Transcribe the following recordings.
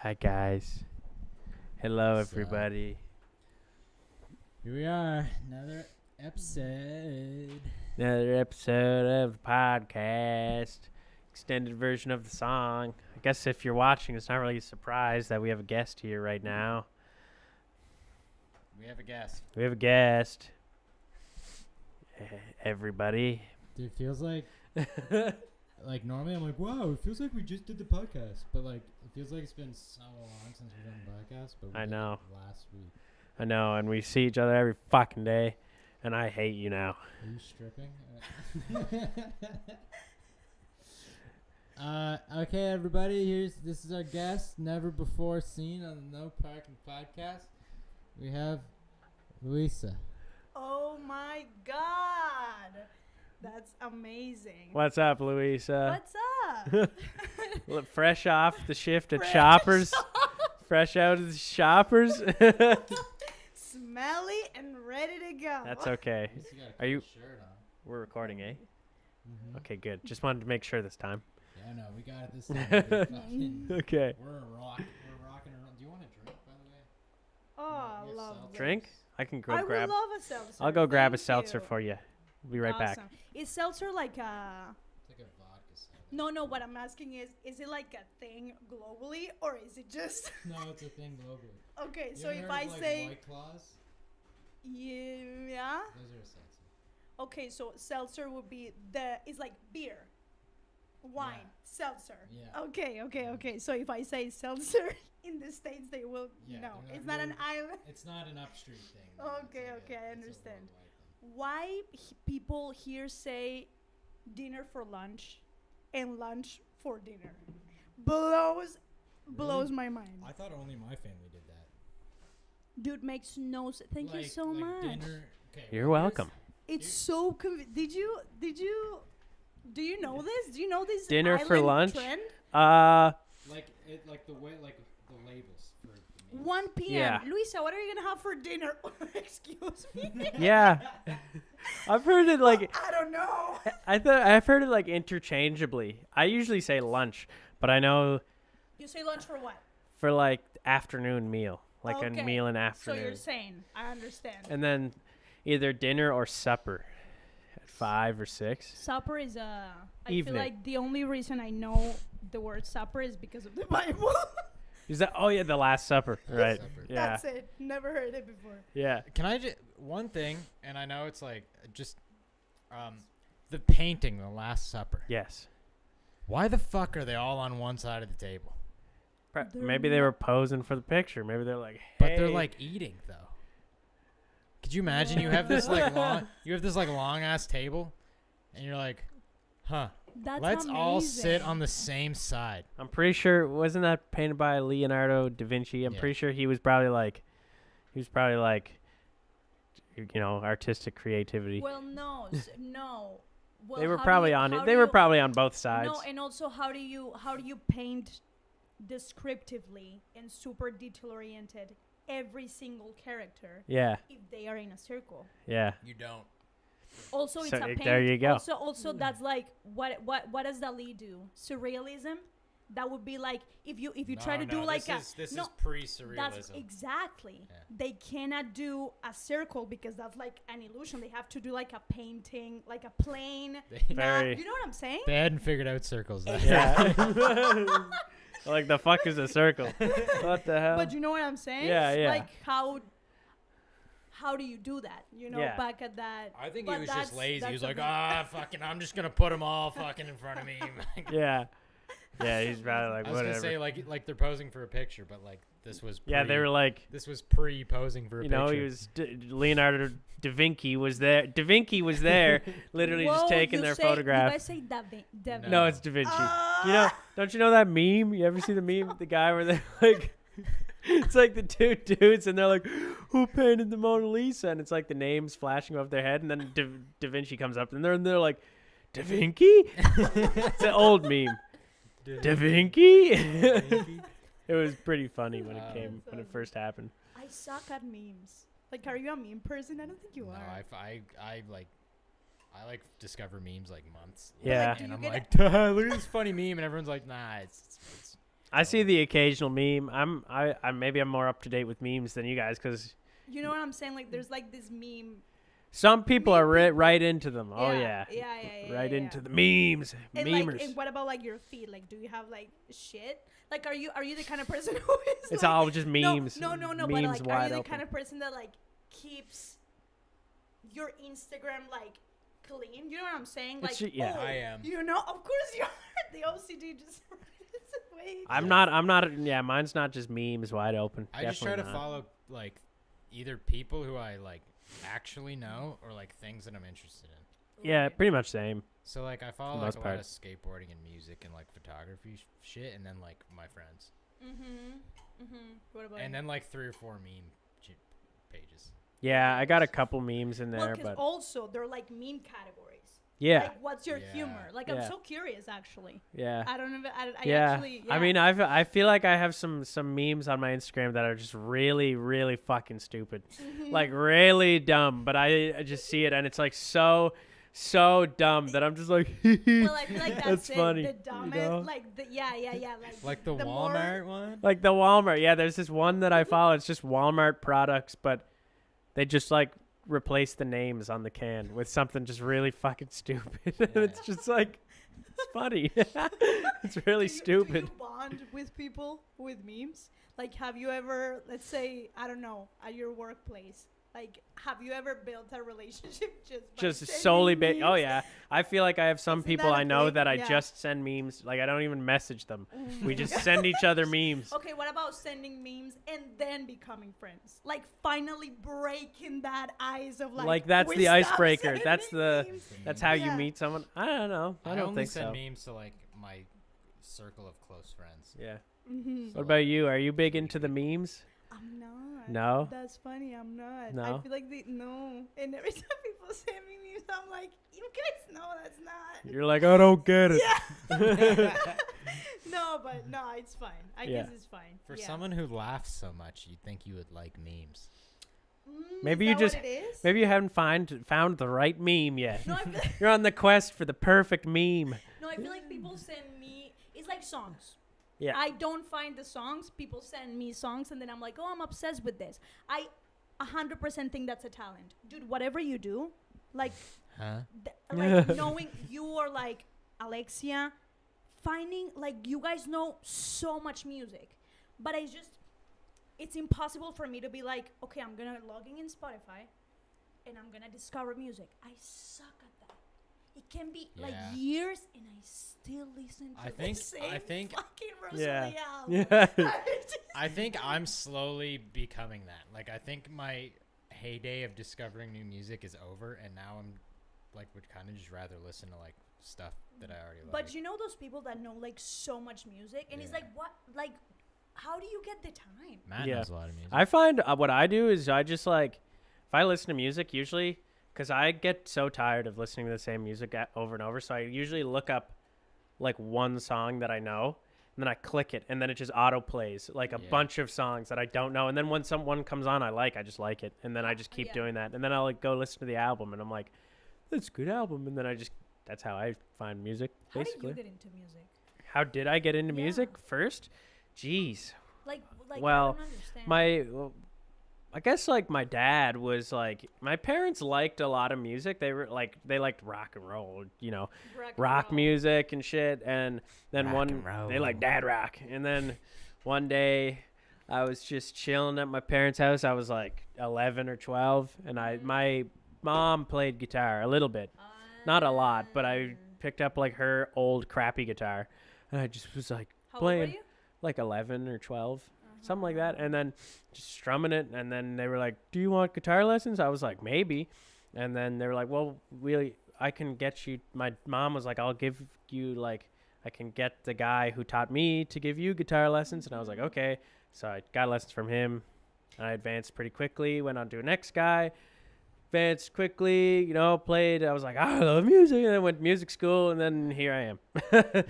Hi guys. Hello What's up? everybody. Here we are, another episode. Another episode of the podcast. Extended version of the song. I guess if you're watching, it's not really a surprise that we have a guest here right now. We have a guest. We have a guest. Everybody. Dude, it feels like normally I'm like, wow, it feels like we just did the podcast, but like it feels like it's been so long since we've done the podcast. But we I did know. it last week. I know, and we see each other every fucking day, and I hate you now. Are you stripping? Okay, everybody. This is our guest, never before seen on the No Parking Podcast. We have Luisa. Oh my god! That's amazing. What's up, Luisa? What's up? Look, fresh off the shift at Fresh Shoppers. Fresh out of the Shoppers. Smelly and ready to go. That's okay. Luisa got a Are cool you- shirt on. We're recording, eh? Mm-hmm. Okay, good. Just wanted to make sure this time. Yeah, no, we got it this time. Fucking- Okay. We're rocking and rolling. Do you want a drink, by the way? Oh, We I have love seltzer. this. Drink? I can go I grab. would love a seltzer. I'll go grab a Thank seltzer you. for you. We'll be right back. Awesome. Is seltzer like a... It's like a vodka soda. No, what I'm asking is it like a thing globally or is it just... No, it's a thing globally. Okay, You so ever if heard I of, like, say... White Claws? Yeah? Those are a seltzer. Okay, so seltzer would be it's like beer. Wine, seltzer. Yeah. Okay. So if I say seltzer in the States, they will Yeah, no. they're It's not not an really- island. It's not an upstream thing. no, it's Okay, like I it's a understand. worldwide thing. Why people here say dinner for lunch and lunch for dinner? Blows my mind. I thought only my family did that. Dude, makes no sense. Thank you so like much. Dinner, okay, You're well, welcome. It's so did you do you know this? Do you know this Dinner for island lunch? trend? Like the way, like the labels for the meals. 1 p.m. Yeah. Luisa, what are you gonna have for dinner? Excuse me. Yeah. I've heard it like I don't know. I've heard it like interchangeably. I usually say lunch, but I know You say lunch for what? for like afternoon meal, like a Okay, meal in So afternoon. you're saying, I understand. And then either dinner or supper at 5 or 6. Supper is I Evening. feel like the only reason I know the word supper is because of the Bible. Is that oh yeah, the last supper, right? Supper. Yeah. That's it. Never heard it before. Yeah. Can I just one thing? And I know it's like just the painting, the Last Supper. Yes. Why the fuck are they all on one side of the table? They're Maybe they not- were posing for the picture. Maybe they're like, But they're "Hey." like eating though. Could you imagine you have this like long ass table, and you're like, huh? That's Let's all sit amazing. on the same side. I'm pretty sure wasn't that painted by Leonardo da Vinci? I'm Yeah. pretty sure he was probably like you know, artistic creativity. Well, no, no. Well, They were how do probably you- on how it. do They were you- probably on both sides. No, and also how do you paint descriptively and super detail oriented every single character Yeah. if they are in a circle? Yeah. You don't. Also, it's So, a paint. there you go. Also, that's like what does Dali do? Surrealism. That would be like if you try to do like this a is no. pre-surrealism. That's exactly. Yeah. They cannot do a circle because that's like an illusion. They have to do like a painting, like a plane. Very- You know what I'm saying? They hadn't figured out circles. Then. Yeah. Like the fuck is a circle? What the hell? But you know what I'm saying? Yeah, yeah. Like how do you do that? You know, Yeah. back at that. I think But he was just that's- lazy. He that's was a like, bit- fucking, I'm just gonna put them all fucking in front of me. yeah. Yeah, he's probably like I was whatever. gonna say like they're posing for a picture, but like this was Yeah, they were like, this was pre-posing for a you picture. know, he was Leonardo da Vinci was there. Da Vinci was there, literally just Whoa, taking you their say, photograph. You guys say Da No. No, it's Da Vinci. You know, don't you know that meme? You ever see the meme with the guy where they're like, it's like the two dudes and they're like, who painted the Mona Lisa? And it's like the names flashing off their head, and then Da Vinci comes up and they're like, Da Vinci? It's an old meme. Da Vinci? It was pretty funny when it came when it first happened. I suck at memes. Like, are you a meme person? I don't think you No, are. I like discover memes like months. Yeah. Like, do And you I'm get like, look at this funny meme, and everyone's like, nah, it's I see the occasional meme. I maybe I'm more up to date with memes than you guys because You know what I'm saying? Like, there's like this meme. some people Meme are people. right into them. Oh Yeah, yeah, yeah, right yeah, into yeah. the memes, And memers. like, and what about like your feed? Like, do you have like shit? Like, are you the kind of person who is? It's like, all just memes. No. But Memes like, are wide you the open. kind of person that like keeps your Instagram like clean? You know what I'm saying? Like, yeah. oh, I am. You know, of course you are. The OCD just. Wait. I'm not. Yeah, mine's not just memes wide open. I just try to Definitely not. follow like either people who I like actually know or like things that I'm interested in. Yeah, pretty much same. So like I follow For the like most a part. lot of skateboarding and music and like photography shit, and then like my friends, What about? and then like 3 or 4 meme pages. Yeah, I got a couple memes in well, there, because but also they're like meme categories. yeah, Like, what's your Yeah. humor? Like, Yeah. I'm so curious, actually. yeah. I don't know. I Yeah. actually. Yeah. I mean, I feel like I have some memes on my Instagram that are just really fucking stupid, like really dumb. But I just see it and it's like so dumb that I'm just like, well, I feel like that's, that's it. funny. The dumbest, you know? like the yeah. Like the more- Walmart one. Like the Walmart. Yeah, there's this one that I follow. It's just Walmart products, but they just like replace the names on the can with something just really fucking stupid. It's just like it's funny. It's really Do stupid. you bond with people with memes? Like, have you ever, let's say, I don't know, at your workplace, like, have you ever built a relationship just by solely sending oh memes? yeah, I feel like I have some Isn't people that a I know thing? that I Yeah. just send memes. Like I don't even message them. We just send each other memes. Okay, what about sending memes and then becoming friends? Like, finally breaking that ice of like. That's we the stopped icebreaker. That's sending the memes. that's how you Yeah. meet someone. I don't know. I don't only think send so. memes to like my circle of close friends. Yeah. Mhm. What about you? Are you big into the memes? I'm not. No? That's funny. I'm not. No? I feel like no. And every time people send me memes, I'm like, you guys know that's not. You're like, I don't get it. Yeah. No, but no, it's fine. I Yeah. guess it's fine. For Yeah. someone who laughs so much, you'd think you would like memes. Maybe is you that just- what it is? Maybe you haven't found the right meme yet. No, I feel, You're on the quest for the perfect meme. no, I feel like people send me. It's like songs. Yeah. I don't find the songs. People send me songs, and then I'm like, oh, I'm obsessed with this. I 100% think that's a talent, dude. Whatever you do, like, Huh? like knowing you are like Alexia, finding like you guys know so much music, but it's impossible for me to be like, okay, I'm gonna logging in Spotify, and I'm gonna discover music. I suck at that. It can be like Yeah. years, and I still listen to I the think- same I think- fucking Yeah. Rosalie album. Yeah. I think I'm slowly becoming that. Like, I think my heyday of discovering new music is over, and now I'm like would kind of just rather listen to like stuff that I already like. But you know those people that know like so much music, and it's Yeah. like, what, like, how do you get the time? Matt Yeah. knows a lot of music. I find what I do is I just like, if I listen to music, usually, because I get so tired of listening to the same music over and over, so I usually look up like one song that I know, and then I click it, and then it just auto plays like a Yeah. bunch of songs that I don't know, and then when someone comes on I just like it, and then I just keep Yeah. doing that, and then I'll like go listen to the album, and I'm like, that's a good album, and then that's how I find music, How basically. did you get into music? How did I get into Yeah. music first? Jeez. Like, Well, I don't understand. I guess like my dad was like, my parents liked a lot of music. They liked rock and roll, rock music and shit. And then Rock and roll. they like dad rock. And then one day I was just chilling at my parents' house. I was like 11 or 12, and my mom played guitar a little bit, not a lot, but I picked up like her old crappy guitar, and I just was like How old were playing you? like 11 or 12. Something like that, and then just strumming it, and then they were like, do you want guitar lessons? I was like, maybe. And then they were like, well, I can get you, my mom was like, I'll give you, like, I can get the guy who taught me to give you guitar lessons. And I was like, okay. So I got lessons from him, and I advanced pretty quickly, went on to the next guy, advanced quickly, played. I was like, I love music, and then went to music school, and then here I am.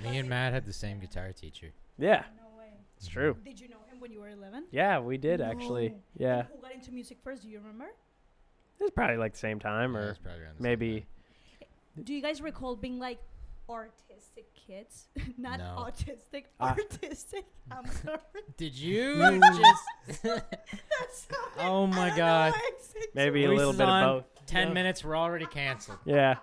Me and Matt had the same guitar teacher. Yeah, No way. it's true. Did you know him when you were 11? Yeah, we did actually. No. Yeah. And who got into music first? Do you remember? It was probably like the same time, Yeah, it or was probably around the same maybe. Do you guys recall being like artistic kids, not No. autistic, Ah. artistic. I'm sorry. Did you just? That's so Oh my I don't know God. why I said Maybe a Luis little is bit on of both. 10 Yeah. minutes. We're already canceled. Yeah.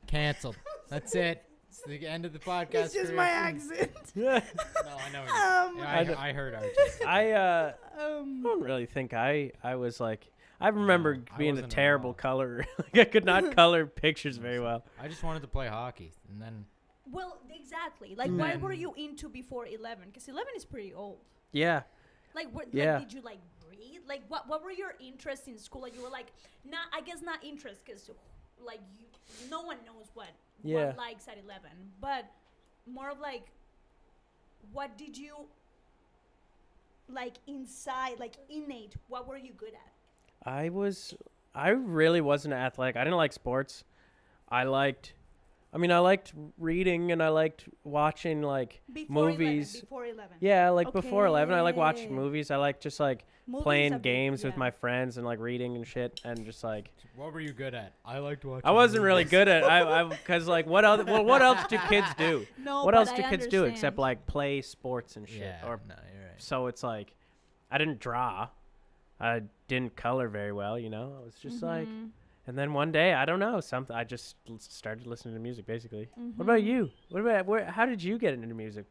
Canceled. That's it. It's the end of the podcast. It's just career. my accent. Yeah. No, I know. What Um, I, don't- I heard artistic. I um, don't really think I was like. I remember No, I being a wasn't at terrible all. colorer. Like I could not color pictures very well. I just wanted to play hockey, and then well, exactly. Like, why Mm. were you into before 11? Because 11 is pretty old. Yeah. Like, Yeah. like, did you like read? Like, what were your interests in school? Like, you were like, not. I guess not interest, because like no one knows what Yeah. likes at 11. But more of like, what did you like inside, like innate? What were you good at? I really wasn't athletic. I didn't like sports. I liked reading and I liked watching like Before movies. 11, before 11. Yeah, like before 11, I like watching Okay. movies. I like just like Movies playing are big, games with yeah. my friends and like reading and shit and just like what were you good at? I liked watching. I wasn't really movies. good at I because like what else what else do kids do? No, What but else I do kids do understand. except like play sports and shit? Yeah. Or no, you're right. so it's like I didn't draw. I didn't color very well, you know. I was just like Mhm. and then one day, I don't know, something I just started listening to music basically. What Mhm. about you? What about how did you get into music?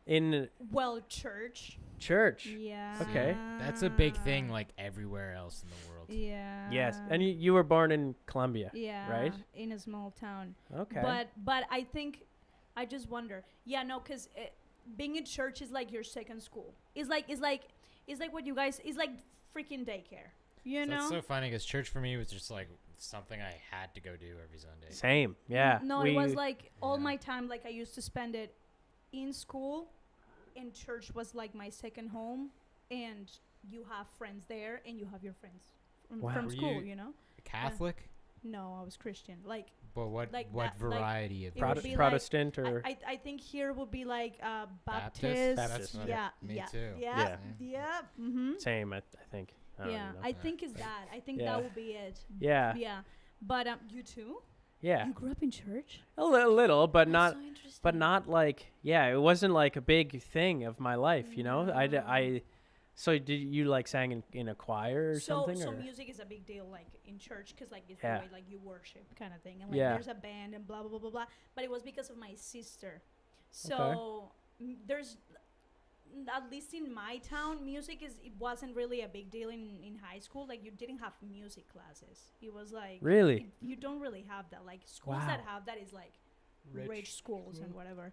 In Well, church. church. Yeah. Okay. That's a big thing, like everywhere else in the world. Yeah. Yes. And you were born in Colombia. Yeah. right? In a small town. Okay. But I think I just wonder. Yeah, no, because being in church is like your second school. It's like what you guys. It's like freaking daycare. You So know. That's so funny because church for me was just like something I had to go do every Sunday. Same. Yeah. No, we, it was like all Yeah. my time. Like I used to spend it in school, and church was like my second home. And you have friends there, and you have your friends Wow. from Were school. you- You know. Catholic? No, I was Christian. Like But what Like what that- like, variety of it would Prot- be like- Protestant or I think here would be like Baptist? Baptist. Baptist, what- Yeah. me yeah, too. Yeah. Yeah. Yeah. Mm-hmm. same, I think. I don't Yeah. know. I think it's that. I think Yeah. that would be it. yeah. Yeah. But you too? Yeah. You grew up in church? A little, but That's not so interesting. but not like yeah, it wasn't like a big thing of my life, you know. No. I so did you like sang in a choir or so something so or music is a big deal like in church because like it's Yeah. the way like you worship kind of thing and like Yeah. there's a band and blah blah blah blah blah. But it was because of my sister. So there's at least in my town, music it wasn't really a big deal in high school. Like you didn't have music classes. It was like really? you don't really have that. Like schools that Wow. have that is like Rich rich schools and school. whatever.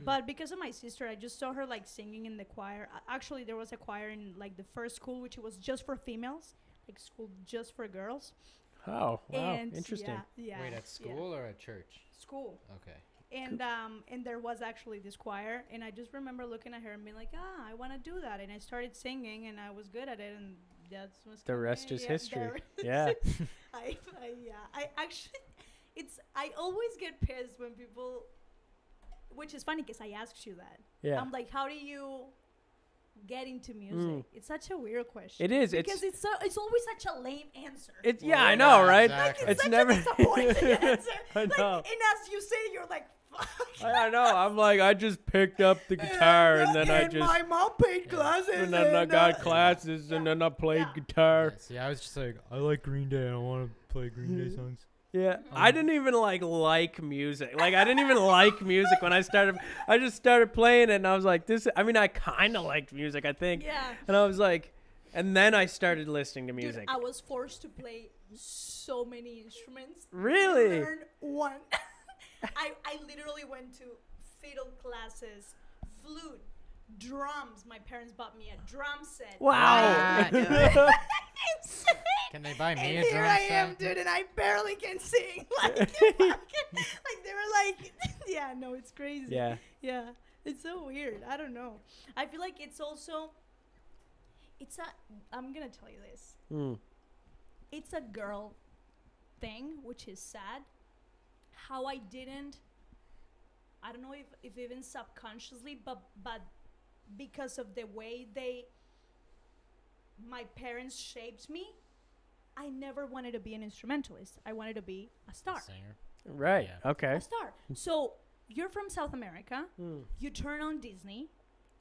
But because of my sister, I just saw her like singing in the choir. Actually, there was a choir in like the first school, which was just for females, like school just for girls. Oh, wow. And Interesting. Yeah, Wait, yeah, at school or at church? school. Okay. And there was actually this choir, and I just remember looking at her and being like, I want to do that, and I started singing, and I was good at it, and that's what's The rest is yeah, history. the Yeah. I actually, I always get pissed when people, which is funny because I asked you that. Yeah. I'm like, how do you get into music? It's such a weird question. It is. because it's always such a lame answer. It's yeah, I Yeah, know, right? exactly. It's such never. a disappointing answer. I Like, know. and as you say, you're like, fuck. I know. I'm like, I just picked up the guitar and then I just my mom paid classes. and then I got classes and then I played Yeah. guitar. Yeah, see, I was just like, I like Green Day. I don't want to play Green Day songs. Yeah, I didn't even like music. Like I didn't even like music when I started. I just started playing it, and I was like, "This." I mean, I kind of liked music, I think. Yeah. And I was like, and then I started listening to music. Dude, I was forced to play so many instruments. Really? Learn one. I literally went to fiddle classes, flute, drums. My parents bought me a drum set. Wow. Can they buy me And a here drum I set? am, dude, and I barely can sing. Like, like they were like, yeah, no, it's crazy. Yeah. Yeah, it's so weird. I don't know. I feel like it's also, I'm gonna tell you this. Mm. It's a girl thing, which is sad. How I don't know if even subconsciously, but because of the way my parents shaped me, I never wanted to be an instrumentalist. I wanted to be a star. Singer. Right. Yeah. Okay. A star. So you're from South America. Hmm. You turn on Disney,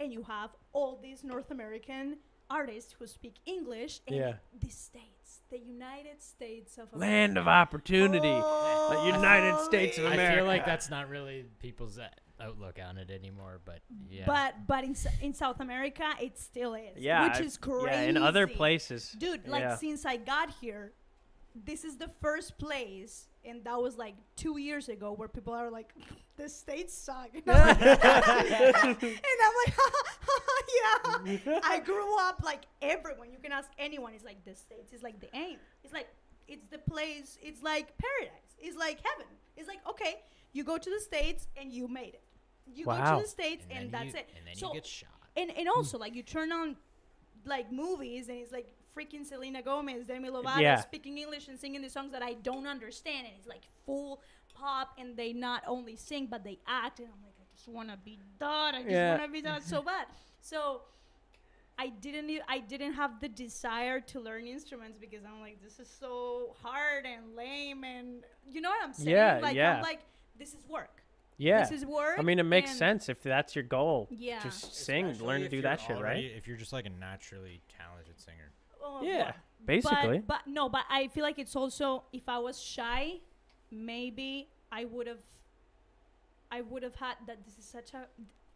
and you have all these North American artists who speak English. And Yeah. the States, the United States of Land of America. opportunity. The United States of Holy- America. I feel like that's not really people's outlook on it anymore, but yeah. But in South America, it still is. Yeah. Which is crazy. Yeah. In other places. Dude, like Yeah. since I got here, this is the first place, and that was like 2 years ago, where people are like, the States suck. And I'm like, yeah. I grew up like everyone. You can ask anyone. It's like the States is like the aim. It's like it's the place. It's like paradise. It's like heaven. It's like, okay, you go to the States and you made it. You go Wow. to the States and then that's you, it. And then So- you get shot. And also like you turn on like movies and it's like freaking Selena Gomez, Demi Lovato Yeah. speaking English and singing the songs that I don't understand, and it's like full pop, and they not only sing but they act, and I'm like, I just want to be that. I just Yeah. want to be that so bad. So I didn't have the desire to learn instruments because I'm like, this is so hard and lame, and you know what I'm saying? Yeah, like yeah. I'm like, this is work. Yeah. This is work. I mean, it makes and- sense if that's your goal. Yeah. Just sing, Especially learn to if do you're that shit, already- right? If you're just like a naturally talented singer. Oh, Yeah. but- Basically. But I feel like it's also, if I was shy, maybe I would have had that. This is such a.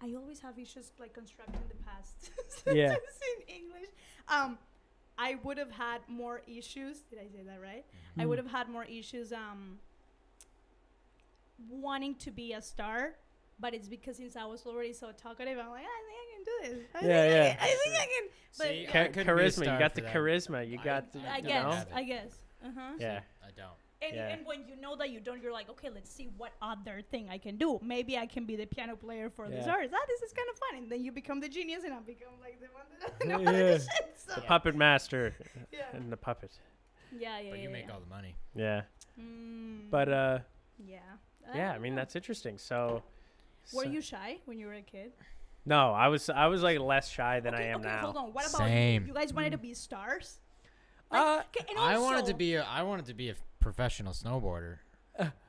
I always have issues like constructing the past Yeah. sentences in English. I would have had more issues. Did I say that right? I Hmm. would have had more issues. Wanting to be a star, but it's because since I was already so talkative, I'm like, I think I can do this. Yeah. I think I can. But See, Cha- I couldn't be a charisma. You star got for the that. charisma. You got the. I you guess. know? I guess. Uh-huh. Yeah. I don't. And, Yeah. and when you know that you don't, you're like, okay, let's see what other thing I can do. Maybe I can be the piano player for this Yeah. artist. This is kind of fun. And then you become the genius, and I become like the one that doesn't know how to Yeah. do shit. So. The puppet master Yeah. and the puppet. Yeah, yeah, But yeah. you make yeah. all the money. Yeah. Mm, But yeah. yeah. I don't mean, know. that's interesting. So. Were so- you shy when you were a kid? No, I was like less shy than I am okay, now. hold on. What about Same. you? You guys wanted to be stars? Uh, Okay, and I wanted also- to be a professional snowboarder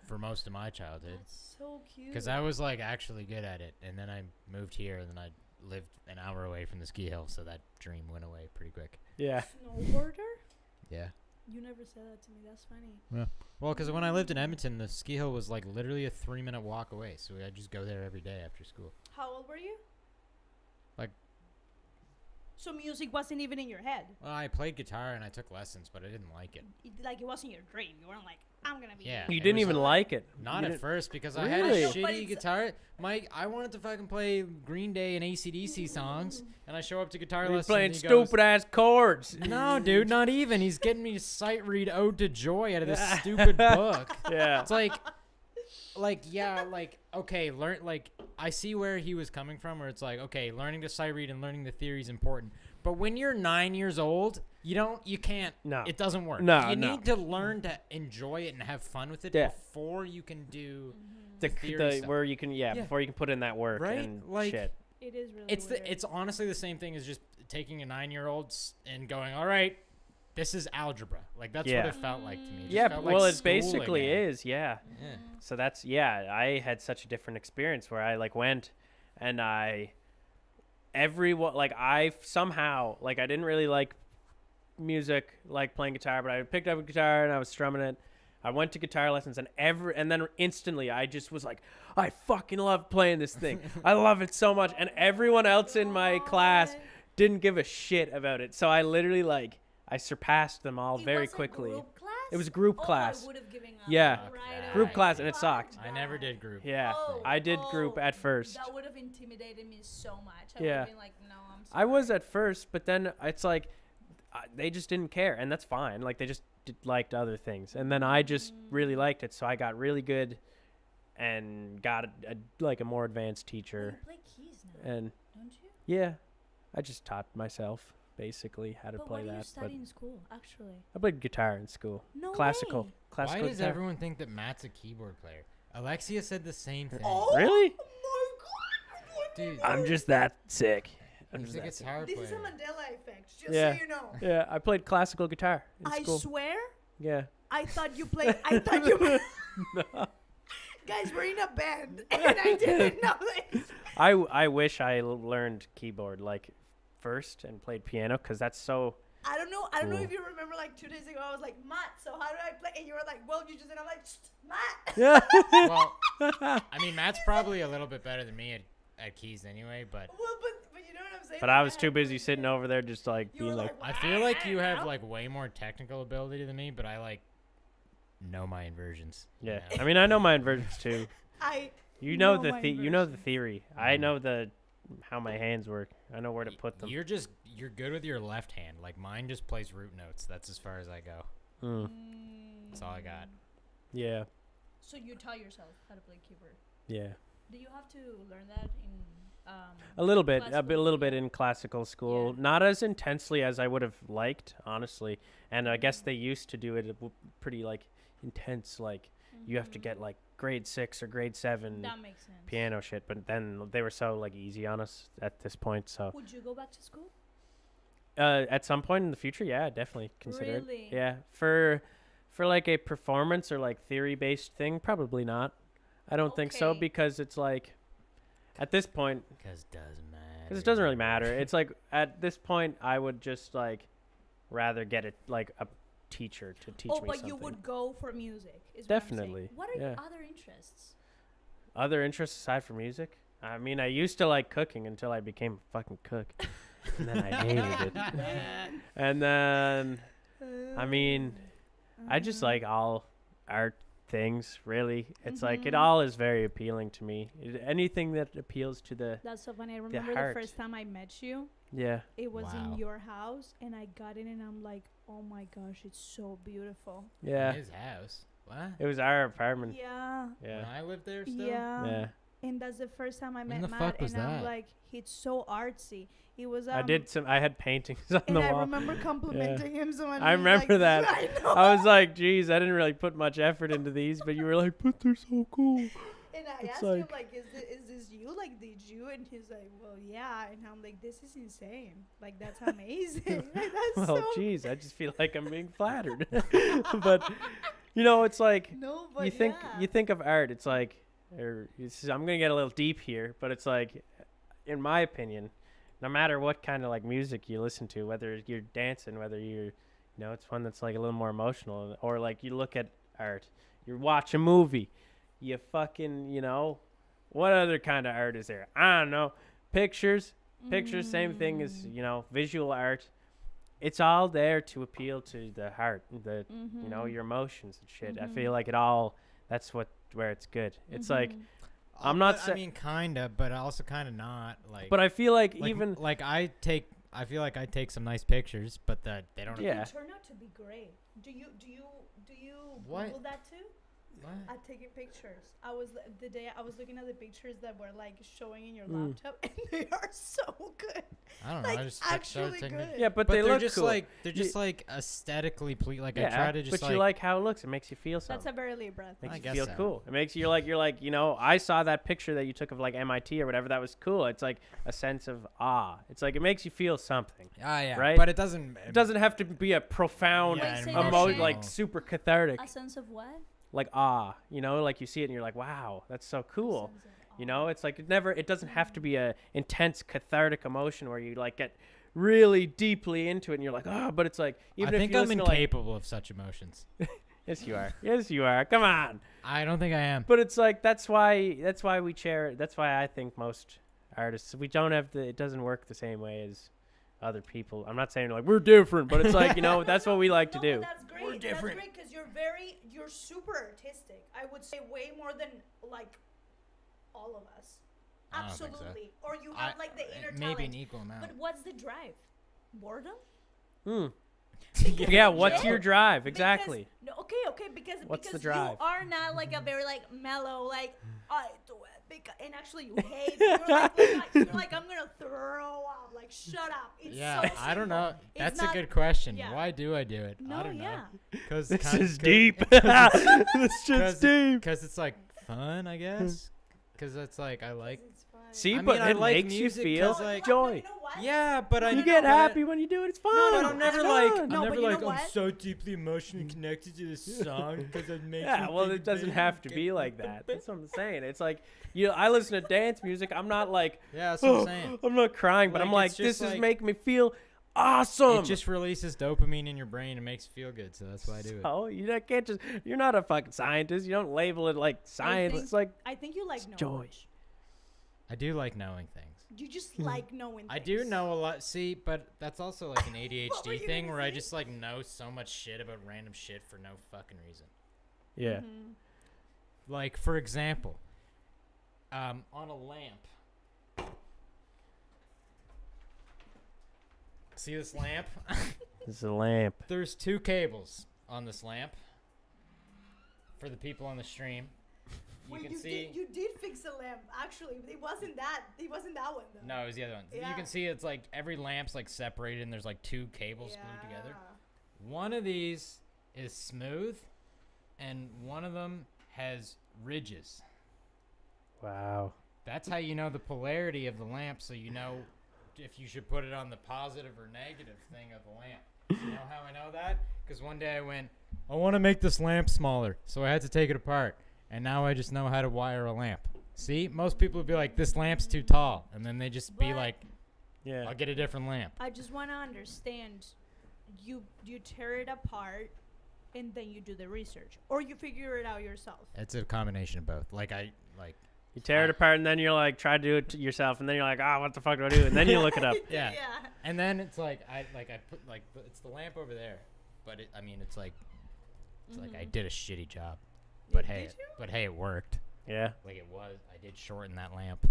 for most of my childhood That's so cute. because I was like actually good at it, and then I moved here, and then I lived an hour away from the ski hill, so that dream went away pretty quick. Yeah. Snowboarder? Yeah. You never said that to me. That's funny. Well, because when I lived in Edmonton, the ski hill was like literally a 3-minute walk away, so I'd just go there every day after school. How old were you? Like- So music wasn't even in your head. Well, I played guitar and I took lessons, but I didn't like it. Like it wasn't your dream. You weren't like, I'm gonna be. Yeah. good. You It didn't was even like it. Not You at didn't- first because I Really? had a But shitty it's- guitar. I wanted to fucking play Green Day and AC/DC songs, and I show up to guitar You're lessons. playing and he goes, stupid ass chords. No, dude, not even. He's getting me to sight read "Ode to Joy" out of this stupid book. Yeah. It's yeah, okay, learn. Like, I see where he was coming from, where it's like, okay, learning to sight read and learning the theory is important, but when you're 9 years old, you can't. No. It doesn't work. No, you no. need to learn to enjoy it and have fun with it Yeah. before you can do The, theory stuff. where you can Yeah. before you can put in that work Right? and Like- shit. It is really. It's it's honestly the same thing as just taking a 9-year-old and going, all right, this is algebra. Like that's Yeah. what it felt like to me. It just Yeah, felt well, like it school basically again. is. Yeah. Yeah. So that's I had such a different experience where I like went and I somehow I didn't really like music, like playing guitar, but I picked up a guitar and I was strumming it. I went to guitar lessons and then instantly I just was like, I fucking love playing this thing. I love it so much. And everyone else in my class didn't give a shit about it. So I literally I surpassed them all very quickly. It was a group class. I would have given up. Yeah. Right Group away. class, and it sucked. I never did group. Yeah, Oh, I did group at first. That would have intimidated me so much. I Yeah. would have been like, no, I'm sorry. I was at first, but then it's like they just didn't care, and that's fine. Like they just liked other things, and then I just really liked it, so I got really good, and got a more advanced But you teacher, play keys now, and don't you? yeah, I just taught myself basically how to But play what do you that. study But in school, actually? I played guitar in school, No classical way. Why does guitar. everyone think that Matt's a keyboard player? Alexia said the same thing. Oh Really? my god! Dude, I'm just that sick. I'm he's just a that sick. guitar This is a player. Mandela effect, just Yeah. so you know. Yeah, I played classical guitar in I school. swear, Yeah. I thought you played. I thought you. guys, we're in a band, and I didn't know this. I wish I learned keyboard like first and played piano because that's so. I don't know Cool. if you remember, like 2 days ago, I was like, Matt, so how do I play? And you were like, well, you just, and I'm like, Matt. Yeah. Well, I mean, Matt's probably a little bit better than me at keys anyway, but Well, but you know what I'm saying? But Like, I was too had busy to sitting play. over there just like You were being like, I feel like you have like way more technical ability than me, but I like know my inversions. you yeah. know? I mean, I know my inversions too. I You know know my you know the inversions. theory. I Mhm. know how my hands work. I know where to put them. You're good with your left hand. Like mine just plays root notes. That's as far as I go. Mm. That's all I got. Yeah. So you tell yourself how to play keyboard. Yeah. Do you have to learn that in A little bit, a classical little bit yeah. in classical school. Yeah. Not as intensely as I would have liked, honestly. And I guess they used to do it pretty like intense. Like you have to get like grade 6 or grade 7 That makes sense. piano shit. But then they were so like easy on us at this point. So Would you go back to school? at some point in the future, yeah, I'd definitely consider it. Really? Yeah, for like a performance or like theory based thing, probably not. I don't think so Okay. because it's like at this point. Because doesn't matter. Because it doesn't really matter. It's like at this point, I would just like rather get it like a teacher to teach Oh, me but something. you would go for music. Is Definitely, What, I'm saying. What are yeah. your other interests? Other interests aside from music? I mean, I used to like cooking until I became a fucking cook, and then I hated it. And then, I mean, I just like all art things. Really, it's like it Mhm. all is very appealing to me. Anything that appeals to the That's so funny. I remember heart. the first time I met you. yeah. It was Wow. in your house, and I got in, and I'm like, oh my gosh, it's so beautiful. Yeah. His house. What? It was our apartment. Yeah. When Yeah. I lived there still? Yeah. Yeah. And that's the first time I When met the Matt, fuck was and I'm that? like, he's so artsy. He was. I had paintings on And the I wall. remember complimenting him so much. I remember that. I know. I was like, geez, I didn't really put much effort into these, but you were like, but they're so cool. And I It's asked him, like- like, is this you? Like, did you? And he's like, well, yeah. And I'm like, this is insane. Like, that's amazing. Like, that's Well, so. geez, I just feel like I'm being flattered. But, you know, it's like, No, but you think yeah. you think of art, it's like, I'm going to get a little deep here, but it's like, in my opinion, no matter what kind of like music you listen to, whether you're dancing, whether you're, it's one that's like a little more emotional, or like you look at art, you watch a movie, you fucking, what other kind of art is there? I don't know. Pictures, same thing as, Mm. visual art. It's all there to appeal to the heart, Mhm. your emotions and shit. I Mhm. feel like that's where it's good. It's like, Mhm. I'm not I sa- mean, kinda, but also kinda not. Like, but I feel like like, even, like I feel like I take some nice pictures, but that they don't. Yeah. They turn out to be great. Do you What? Google that too? What? At taking pictures. I was the day I was looking at the pictures that were like showing in your Mm. laptop, and they are so good. I don't know. Like I just started actually taking good. yeah, but, But they they're look just cool. like they're You- just like aesthetically Like I yeah, try to just but you like how it looks. It makes you feel something. That's a very Libra. Makes I you guess feel so. cool. It makes you're like, I saw that picture that you took of like MIT or whatever. That was cool. It's like a sense of awe. It's like it makes you feel something. yeah, right? But it doesn't. It doesn't have to be a profound, Yeah, Wait, say emotional. that again. like super cathartic, A sense of what? like awe. Like you see it and you're like, wow, that's so cool. Sense of awe. It's like it doesn't have to be a intense cathartic emotion where you like get really deeply into it and you're like, oh, but it's like even I if think you I'm listen to, like, incapable of such emotions. yes you are, come on. I don't think I am. But it's like that's why we share. That's why I think most artists, we don't have it doesn't work the same way as other people. I'm not saying like we're different, but it's like that's what we like to No, do. but that's great. We're different. That's great because you're super artistic. I would say way more than like all of us. I don't think so. Absolutely. Or you have like the inner maybe talent. an equal amount. But what's the drive? Boredom? Hmm. Because Yeah, in what's jail- your drive because- exactly? No, okay, because What's the because drive? you are not like a very like mellow like I do it and actually you hate it. You're like I'm gonna throw up. Like shut up. It's Yeah, so I don't simple. know. It's That's not- a good question. yeah. Why do I do it? No, I don't yeah. know. Because This is deep. This shit's deep. Because it's like fun, I guess. Because it's like I like. It's fun. See, I but mean, I it like makes you music feel 'cause, like- joy. You know what? Yeah, but I You no, get no, happy when you do it. It's fun. No, but I'm never It's like fun. No, I'm but never you know like I'm what? so deeply emotionally connected to this song because it makes Yeah, me well, think it doesn't of have to be like that. That's what I'm saying. It's like, I listen to dance music. I'm not like, Yeah, that's what I'm saying. I'm not crying, but I'm Like, like, it's just this is like- making me feel awesome. It just releases dopamine in your brain and makes you feel good, so that's why I do it. Oh, can't just. You're not a fucking scientist. You don't label it like science. think- It's like I think you like It's joy. knowledge. I do like knowing things. You just like knowing. I do things. know a lot. See, but that's also like an What were ADHD you thing gonna where I say? just like know so much shit about random shit for no fucking reason. yeah. Mhm. Like for example, on a lamp. See this lamp? It's a lamp. There's 2 cables on this lamp. For the people on the stream, you Wait, can see. you did fix the lamp. Actually, it wasn't that. It wasn't that one though. No, it was the other one. You Yeah. can see it's like every lamp's like separated, and there's like 2 cables glued together. Yeah. One of these is smooth, and one of them has ridges. Wow. That's how you know the polarity of the lamp, so you know if you should put it on the positive or negative thing of the lamp. You know how I know that? Because one day I went, I want to make this lamp smaller, so I had to take it apart, and now I just know how to wire a lamp. See, most people would be like, this lamp's too tall, and then they just be But- like, Yeah. I'll get a different lamp. I just want to understand. You tear it apart, and then you do the research, or you figure it out yourself. It's a combination of both. You tear it apart, and then you're like, try to do it to yourself, and then you're like, what the fuck do I do? And then you look it up. Yeah. Yeah. And then it's like I put like it's the lamp over there, but it's like I did a shitty job, but Did you? hey, it worked. Yeah. Like it was. I did shorten that lamp.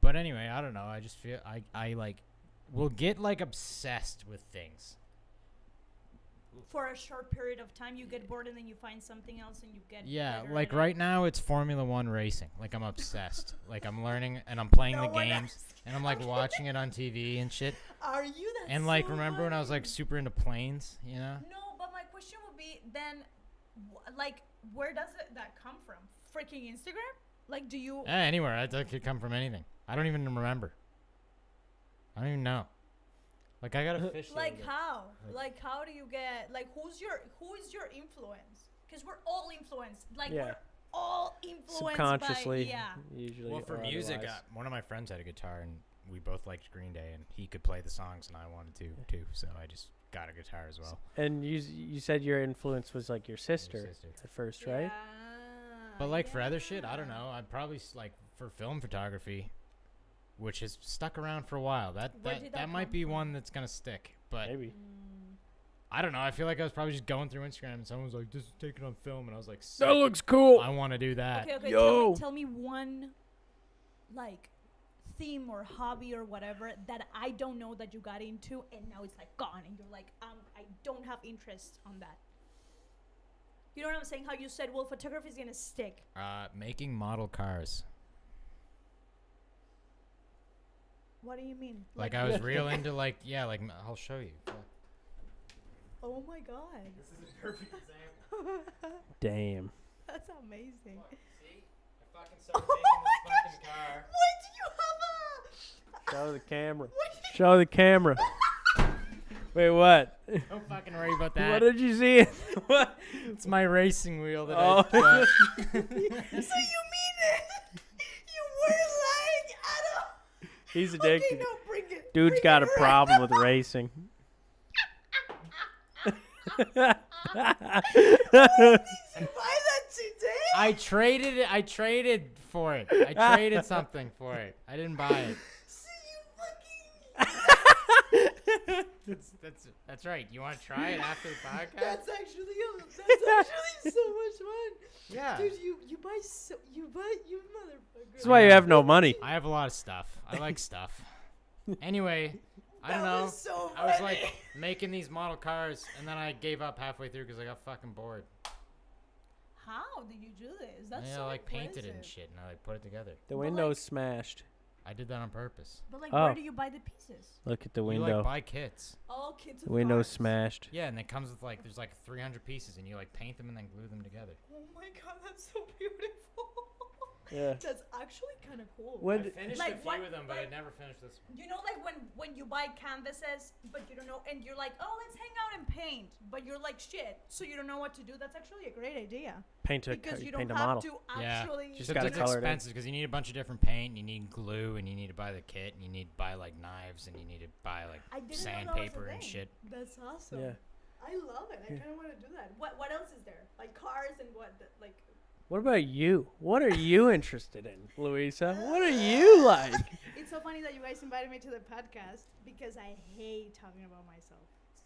But anyway, I don't know. I just feel I like will get like obsessed with things. For a short period of time, you get bored, and then you find something else, and you get Yeah, better like at it. right now it's Formula 1 racing. Like I'm obsessed. Like I'm learning and I'm playing No the one games asked. and I'm like watching it on TV and shit. Are you that? And like remember when I was like super into planes, you know? No, but my question would be then, like, where does that come from? Freaking Instagram? Like, do you? Anywhere. That could come from anything. I don't even remember. I don't even know. Like I got a fish. the other Like day. how? Like how do you get? Like who is your influence? Because we're all influenced. Like Yeah. we're all influenced Subconsciously. by yeah. Usually. Well, for or music, otherwise. one of my friends had a guitar, and we both liked Green Day, and he could play the songs, and I wanted to too. So I just got a guitar as well. And you said your influence was like your sister sister. at first, right? Yeah, But like for other shit, I don't yeah. know. I'd probably like for film photography, which has stuck around for a while. That Where that, did that that might come be from? one that's gonna stick. But Maybe. Mm. I don't know. I feel like I was probably just going through Instagram, and someone was like, "Just take it on film," and I was like, "Sick. That looks cool. I want to do that." Okay, Yo. tell me one, like, theme or hobby or whatever that I don't know that you got into, and now it's like gone, and you're like, I don't have interest on that. You know what I'm saying? How you said, well, photography is gonna stick. Making model cars. What do you mean? Like I was real into like I'll show you. Oh my god, This is a perfect example. Damn. that's amazing. See, I fucking started Oh making my this fucking car. Why do you have a? Show the camera. What? Show the camera. Wait, what? Don't fucking worry about What that. did you see? What? It's my racing wheel that Oh. I got. So you mean it? You were lying at all? He's Okay, addicted. no, bring it. Dude's Bring got it a right problem with racing. Did you buy that today? I traded it. I traded for it. I traded something for it. I didn't buy it. So you fucking. That's right. You want to try it after the podcast? That's actually so much fun. Yeah. Dude, you buy you motherfucker. That's why you have no money. I have a lot of stuff. I like stuff. Anyway, I don't That know. was so I was funny. like making these model cars, and then I gave up halfway through because I got fucking bored. How did you do this? That's Yeah, so I like painted it and impressive. shit, and I like put it together. The But, window's smashed. I did that on purpose. But like, Oh. where do you buy the pieces? Look at the You window. like buy kits. All kids. The window's smashed. Yeah, and it comes with like there's like 300 pieces, and you like paint them and then glue them together. Oh my god, that's so beautiful. Yeah. That's actually kind of cool. When I finished Like a few what- of them, but I like- never finished this one. You know, like when you buy canvases, but you don't know, and you're like, oh, let's hang out and paint, but you're like, shit, so you don't know what to do. That's actually a great idea paint a because you paint don't a have model. to Yeah, actually. just you because gotta it's color it in. expensive because you need a bunch of different paint, and you need glue, and you need to buy the kit, and you need to buy like knives, and you need to buy like I didn't know that was a sandpaper and thing. shit. That's awesome. Yeah. I love it. I Yeah. kind of want to do that. What else is there? Like cars and what? Like. What about you? What are you interested in, Louisa? What are you like? It's so funny that you guys invited me to the podcast because I hate talking about myself.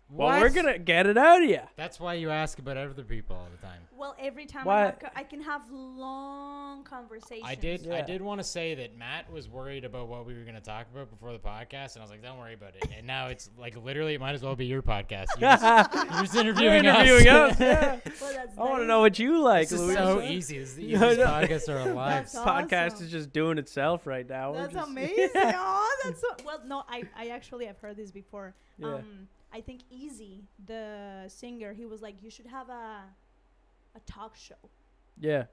Well, we're gonna get it out of you. That's why you ask about other people all the time. Well, every time Why- I can have long conversations. I did. I Yeah. did want to say that Matt was worried about what we were going to talk about before the podcast, and I was like, "Don't worry about it." And now it's like literally, it might as well be your podcast. You're just interviewing, You're interviewing us. us. Yeah. Well, that's I want to know what you like, This is Louisa. so easy. This is the Yeah, I easiest know. podcast of our lives. That's Podcast awesome. is just doing itself right now. We're That's just- amazing. Oh, that's so. Well, no, I actually have heard this before. Yeah. I think Easy, the singer, he was like, you should have a talk show. Yeah.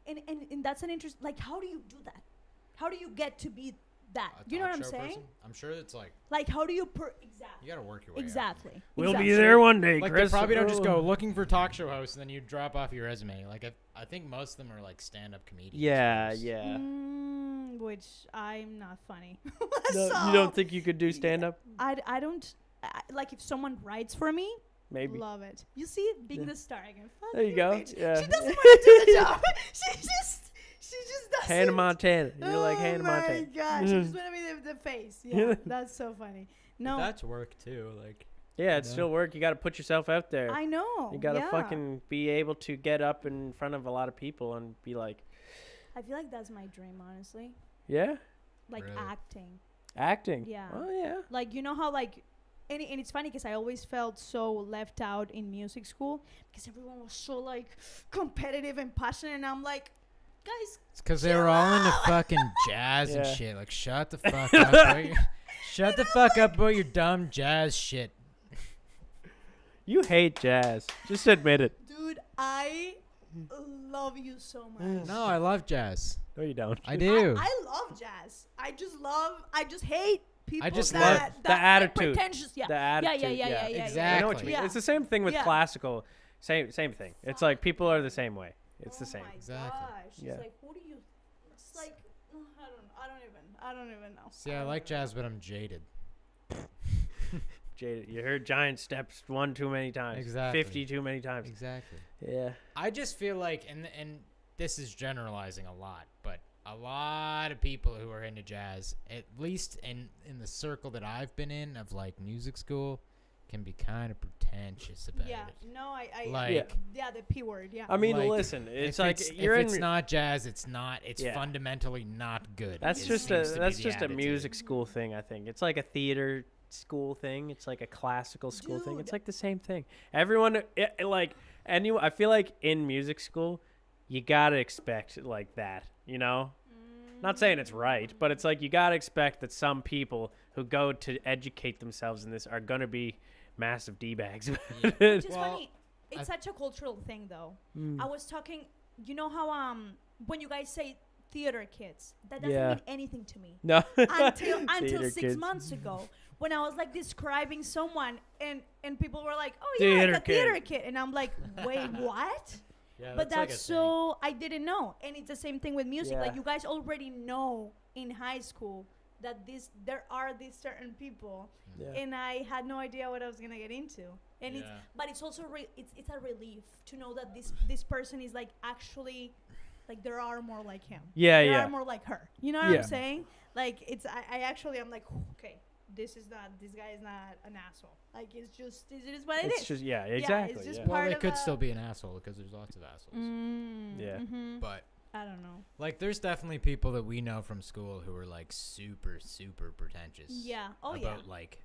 And that's an interest. Like, how do you do that? How do you get to be that? A You know what talk I'm show saying? person? I'm sure it's like Like, how do you exactly? you got to work your way. up. Exactly. We'll exactly. be there one day, Like Chris. they probably don't just go looking for talk show hosts and then you drop off your resume. Like I think most of them are like stand-up comedians. Yeah, first. yeah. Which I'm not funny. No, So, you don't think you could do stand up? I don't. Like, if someone writes for me, Maybe. love it. You see, being Yeah. the star again. Fuck There you go. bitch. Yeah. She doesn't want to do the job. She just doesn't. Hannah Montana. You're like Oh Hannah my Montana. gosh, she just want to be the face. Yeah, that's so funny. No, That's work too. Like Yeah, it's Yeah. still work. You got to put yourself out there. I know. You got to yeah. fucking be able to get up in front of a lot of people and be like, I feel like that's my dream, honestly. yeah, Like Really? acting. acting. Yeah. Oh, yeah. Like, you know how, like, and it's funny because I always felt so left out in music school because everyone was so, like, competitive and passionate. And I'm like, guys, it's because they were all into fucking jazz and Yeah. shit. Like shut the fuck up. About your, shut the fuck up about your dumb jazz shit. You hate jazz. Just admit it. dude, I love you so much. No, I love jazz. No, you don't. I do. I love jazz. I just hate people just that, love that the attitude. pretentious. Yeah. The Yeah, attitude. yeah, yeah, yeah, yeah. Exactly. I know what you mean. Yeah. It's the same thing with Yeah. classical. Same thing. It's like people are the same way. It's the same. Oh my Exactly. gosh. It's Yeah. like, who do you? It's like, I don't even know. See, I like jazz, but I'm jaded. Jada, you heard giant steps one too many times. Exactly. 50 too many times. Exactly. Yeah. I just feel like, and this is generalizing a lot, but a lot of people who are into jazz, at least in the circle that I've been in of like music school, can be kind of pretentious about Yeah. it. No, I Like, Yeah. yeah, the P word. Yeah. I mean, Like, listen, it's if like it's, you're if in. it's not jazz, it's not. It's Yeah. fundamentally not good. That's It just seems to be that's the just a attitude. music school thing. I think it's like a theater school thing. It's like a classical school thing. It's Dude. like the same thing. Everyone like anyone. I feel like in music school, you gotta expect like that. You know. Not saying it's right, but it's like you gotta expect that some people who go to educate themselves in this are gonna be massive d-bags. Which is Well, funny. It's such a cultural thing, though. Mm. I was talking. You know how when you guys say theater kids, that doesn't Yeah. mean anything to me. No. until Theater 6 kids. months ago, when I was like describing someone, and people were like, "Oh yeah, Theater it's a theater kid. kid," and I'm like, "Wait, what?" Yeah, But like a that's thing. so I didn't know, and it's the same thing with music. Yeah. Like, you guys already know in high school that there are these certain people, Yeah. and I had no idea what I was gonna get into. And Yeah. but it's also it's a relief to know that this person is like actually like there are more like him. Yeah, There yeah. are more like her. You know what Yeah. I'm saying? Like, it's I actually I'm like, okay, this guy is not an asshole. Like, it is what it It's is. just yeah, it's exactly. just yeah. Well, part they of could the- still be an asshole because there's lots of assholes. Yeah. But I don't know. like, there's definitely people that we know from school who are like super, super pretentious. Yeah. Oh about yeah. like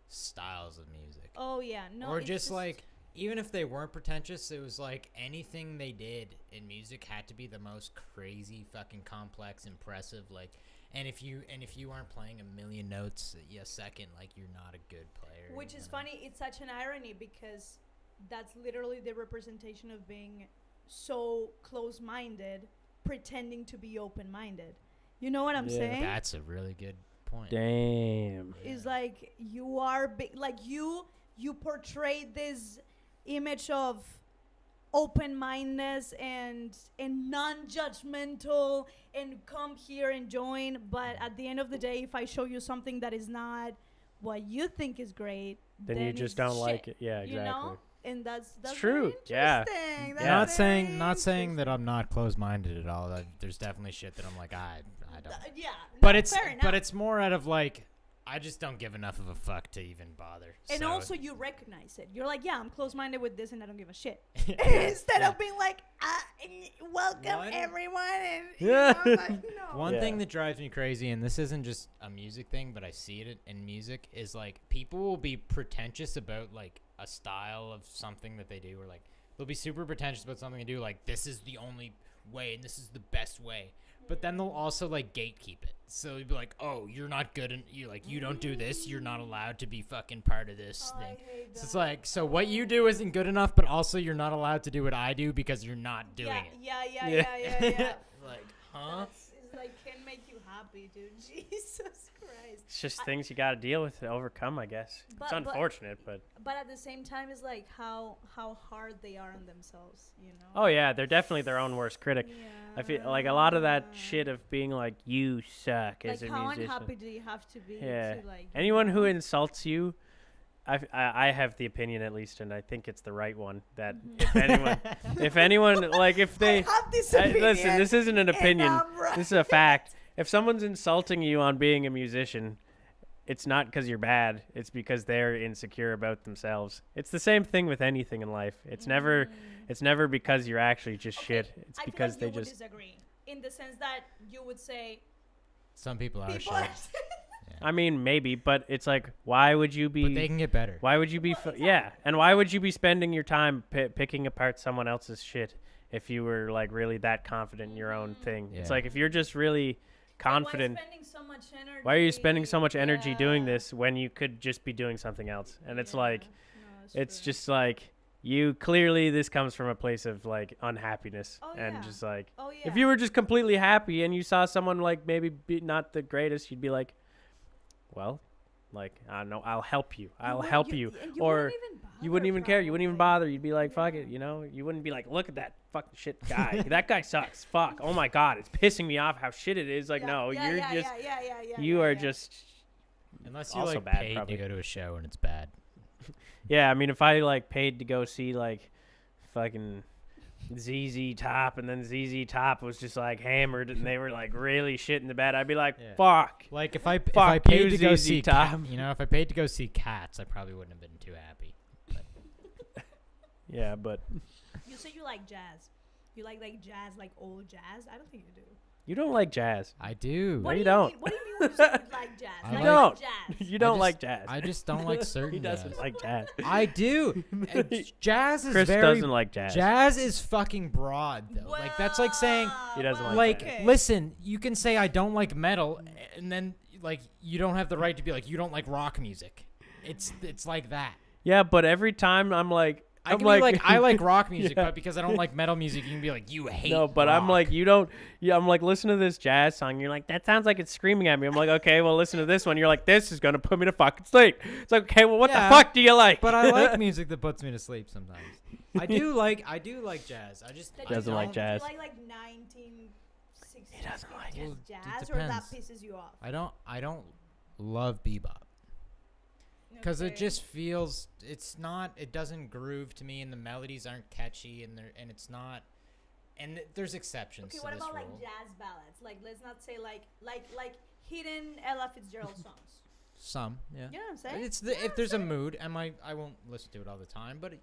styles of music. Oh yeah. No. or it's just like, even if they weren't pretentious, it was like anything they did in music had to be the most crazy, fucking complex, impressive. Like, and if you aren't playing a million notes a second, like, you're not a good player. Which you is know? funny. It's such an irony because that's literally the representation of being so close-minded pretending to be open-minded. You know what I'm Yeah. saying? That's a really good point. Damn. Is like you are like you portray this image of open-mindedness and non-judgmental and come here and join, but at the end of the day, if I show you something that is not what you think is great, Then you just it's don't shit, like it. Yeah, exactly. you know, and that's true, very yeah. interesting. That's Not very saying that interesting. I'm not closed-minded at all. There's definitely shit that I'm like, I don't. Yeah, But no, it's fair enough. but it's more out of like, I just don't give enough of a fuck to even bother. And So- also, you recognize it. You're like, yeah, I'm close-minded with this, and I don't give a shit. Yeah. Instead Yeah. of being like, welcome One- everyone. And, Yeah. I'm like, no. One Yeah. thing that drives me crazy, and this isn't just a music thing, but I see it in music, is like people will be pretentious about like a style of something that they do, or like they'll be super pretentious about something they do, like this is the only way and this is the best way. But then they'll also like gatekeep it. So you'd be like, oh, you're not good, and you like you don't do this, you're not allowed to be fucking part of this Oh, I thing. hate So it's that. like, so what you do isn't good enough, but also you're not allowed to do what I do because you're not doing yeah, it. yeah, Yeah. yeah. Like, huh? It's like can make you happy, dude. Jesus Christ. It's just I- things you got to deal with to overcome, I guess. But- It's but- unfortunate, but But at the same time, it's like how hard they are on themselves, you know. oh yeah, they're definitely their own worst critic. Yeah. I feel like a lot of that shit of being like you suck as Like a how musician. unhappy do you have to be? Yeah. To like, you Anyone who know? insults you, I have the opinion at least, and I think it's the right one that Mhm. if anyone like if they I have this listen, opinion, this isn't an and opinion. I'm right. This is a fact. If someone's insulting you on being a musician, it's not because you're bad. It's because they're insecure about themselves. It's the same thing with anything in life. It's never because you're actually just Okay, shit. It's I feel because like they you would just disagree in the sense that you would say Some people are people shit, I mean, maybe, but it's like, why would you be? but they can get better. Why would you be? Yeah, and why would you be spending your time picking apart someone else's shit if you were like really that confident in your own thing? It's Yeah. like if you're just really confident, Why, spending so much energy? why are you spending so much energy doing Yeah. this when you could just be doing something else? And it's Yeah. like, No, it's true. just like you clearly this comes from a place of like unhappiness Oh, and yeah. just like Oh yeah. if you were just completely happy and you saw someone like maybe be not the greatest, you'd be like, well, like I don't know, I'll help you. I'll help you. and Or you wouldn't even care. You wouldn't even probably. bother. You'd be like, fuck it, you know? You wouldn't be like, look at that fucking shit guy. That guy sucks. Fuck. Oh my God. It's pissing me off how shit it is. Like, no, you're just, you are just, Unless you also like bad, paid probably. to go to a show and it's bad. yeah. I mean, if I like paid to go see like fucking ZZ Top and then ZZ Top was just like hammered and they were like really shit in the bed, I'd be like, Yeah. fuck. Like if I Fuck paid you, to go ZZ see Top. if I paid to go see Cats, I probably wouldn't have been too happy. Yeah, but You say you like jazz. You like jazz, like old jazz. I don't think you do. you don't like jazz. I do. What you do don't. Mean, what do you mean when you say you like jazz? I Like You don't. jazz. You don't just- like jazz. I just don't like certain He doesn't jazz. like jazz. I do. Jazz is Chris very doesn't like jazz. Jazz is fucking broad though. Like that's like saying He doesn't Well, like like jazz. listen, you can say I don't like metal and then like you don't have the right to be like you don't like rock music. It's like that. Yeah, but every time I'm like, I I'm can be like I like rock music, Yeah. but because I don't like metal music, you can be like you hate. no, but I'm rock." like, you don't. Yeah, I'm like, listen to this jazz song. You're like, that sounds like it's screaming at me. I'm like, okay, well, listen to this one. You're like, this is gonna put me to fucking sleep. It's like, okay, well, what Yeah, the fuck do you like? But I like music that puts me to sleep sometimes. I do like jazz. I just That I Doesn't like don't- jazz. You like 1960s. He doesn't like it. Well, it jazz, or that depends. pisses you off. I don't love bebop. Because it Okay. just feels it doesn't groove to me and the melodies aren't catchy and it's not and there's exceptions Okay, to what this about rule. like jazz ballads? Like let's not say like hidden Ella Fitzgerald songs. Some, yeah. You know what I'm saying? It's if there's a mood, I won't listen to it all the time, but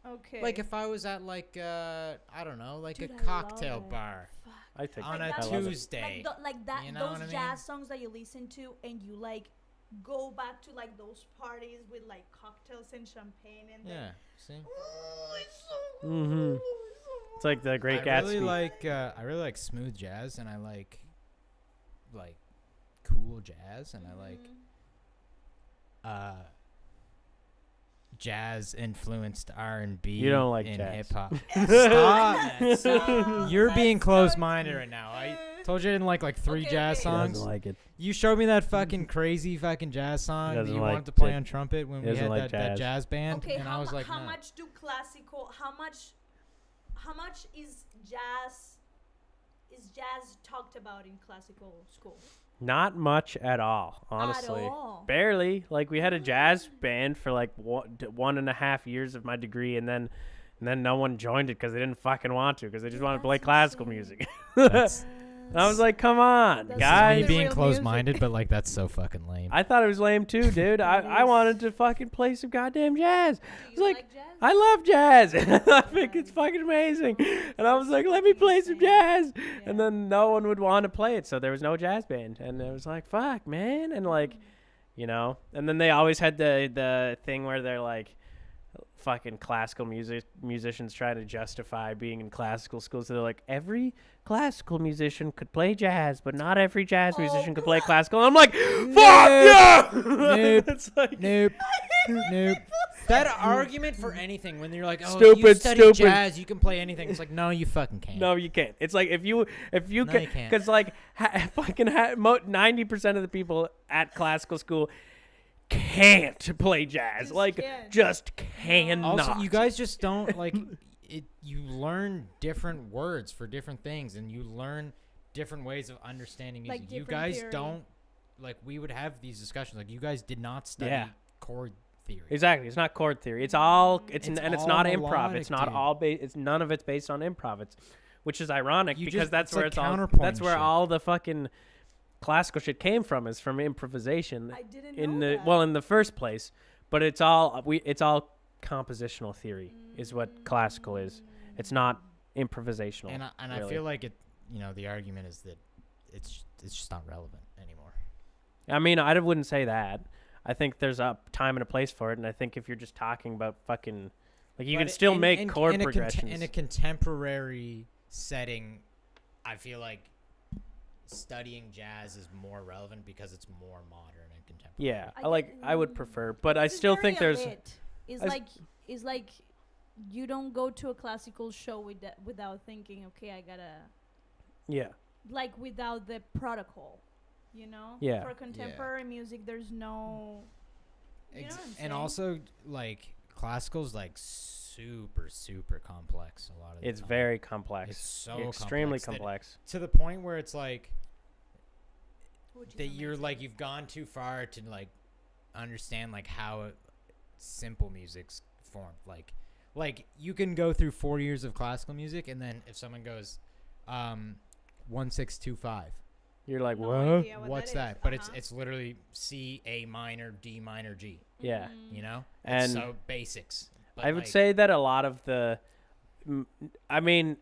Okay. like if I was at like I don't know, like Dude, a I love cocktail it. bar Fuck. I think on Like a that- I love it. Tuesday. Like that, You know those what I mean? jazz songs that you listen to and you like go back to like those parties with like cocktails and champagne and Yeah, see. Oh, it's so Mhm. good. It's like the Great I Gatsby. really like smooth jazz and I like cool jazz and I like Mhm. jazz influenced R&B. You don't like in jazz. hip hop. Stop, man. Stop. You're being closed-minded right now. I told you I didn't like 3 Okay, jazz okay. He songs. doesn't like it. You showed me that fucking crazy fucking jazz song that Doesn't you like wanted to play it. on trumpet when He we doesn't had like that jazz. jazz band, Okay, and I was like, how no. much do classical? How much is jazz talked about in classical school? Not much at all, honestly. At all. Barely. Like we had a jazz band for like 1.5 years of my degree, and then no one joined it because they didn't fucking want to, because they just wanted to play That's classical insane. music. That's And I was like, come on, That's guys. me the being real closed-minded, music. but like that's so fucking lame. I thought it was lame too, dude. I wanted to fucking play some goddamn jazz. Do It's you like, like jazz? I love jazz. I think it's fucking amazing. And I was like, let me play some jazz. And then no one would want to play it, so there was no jazz band. And it was like, fuck, man. And like, you know, and then they always had the thing where they're like, fucking classical musicians try to justify being in classical school. So they're like, every classical musician could play jazz, but not every jazz musician could play classical. And I'm like, fuck yeah! Nope. It's like, Nope. Nope. That argument for anything when you're like, oh, if you Stupid, study stupid. jazz, you can play anything. It's like, no, you fucking can't. no, you can't. It's like if you No, can, you can't. because like 90% of the people at classical school can't play jazz. Just Like, can't. just cannot. Also, you guys just don't like it. You learn different words for different things, and you learn different ways of understanding music. Like You different guys theory. don't like. We would have these discussions. Like, you guys did not study Yeah. chord theory. Exactly. It's not chord theory. It's all. It's It's and it's all not improv. melodic, It's not dude. all. It's none of it's based on improv. It's, which is ironic You because just- that's it's where like it's all. counterpoint That's where shit. all the fucking classical shit came from. Is from improvisation. I didn't in know the that. well in the first place, but it's all compositional theory is what classical is. It's not improvisational. And I really. feel like it. You know, the argument is that it's just not relevant anymore. I mean, I wouldn't say that. I think there's a time and a place for it, and I think if you're just talking about fucking, like, you But can still in- make in- chord in a progressions. in a contemporary setting, I feel like studying jazz is more relevant because it's more modern and contemporary. yeah, I I would prefer, but I It's still very think there's. elite. It's I s- like it's like you don't go to a classical show without thinking, okay, I gotta Yeah, like without the protocol, you know. Yeah. For contemporary music, there's no. You know what I'm and saying? also like classical's like super complex a lot of the it's time. very complex. It's so extremely complex that- complex. to the point where it's like Which is that you're amazing. like you've gone too far to like understand like how simple music's formed. Like you can go through 4 years of classical music, and then if someone goes 1625, You're like, No what? idea what what's is. that? But Uh-huh. it's literally C, A minor, D minor, G. Yeah, You know, and it's so basics. But I would like, say that a lot of the, I mean,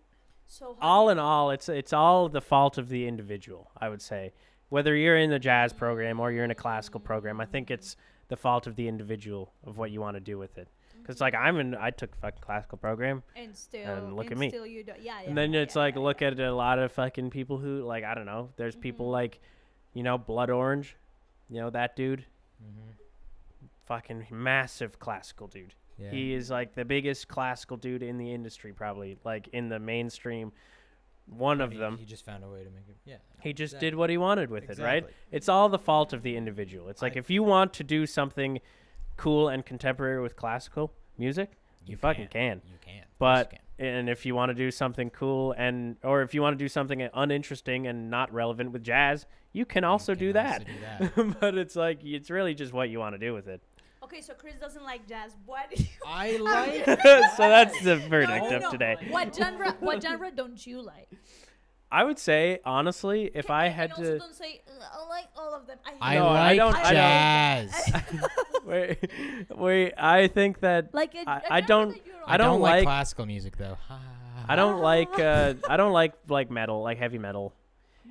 So all in all, it's all the fault of the individual. I would say, whether you're in the jazz program or you're in a classical program, I think it's the fault of the individual of what you want to do with it. Because like I took a fucking classical program, and still and look at me. Still you do, yeah, and then it's like look at a lot of fucking people who like I don't know. There's people like, you know, Blood Orange, you know that dude, fucking massive classical dude. yeah. He is like the biggest classical dude in the industry, probably like in the mainstream. One of them. He just found a way to make it. Yeah. He just exactly. did what he wanted with it, right? Exactly. It's all the fault of the individual. It's like if you want to do something cool and contemporary with classical music, you fucking can. You can. But and if you want to do something cool or if you want to do something uninteresting and not relevant with jazz, you can also do that. But it's like it's really just what you want to do with it. Okay, so Chris doesn't like jazz. What? I like. So that's the verdict No, of no. today. What genre don't you like? I would say honestly, if I had and also to don't say I like all of them. I No, I like don't- I don't- jazz. wait, I think that like I don't- I don't don't like like- classical music though. I don't like metal, like heavy metal.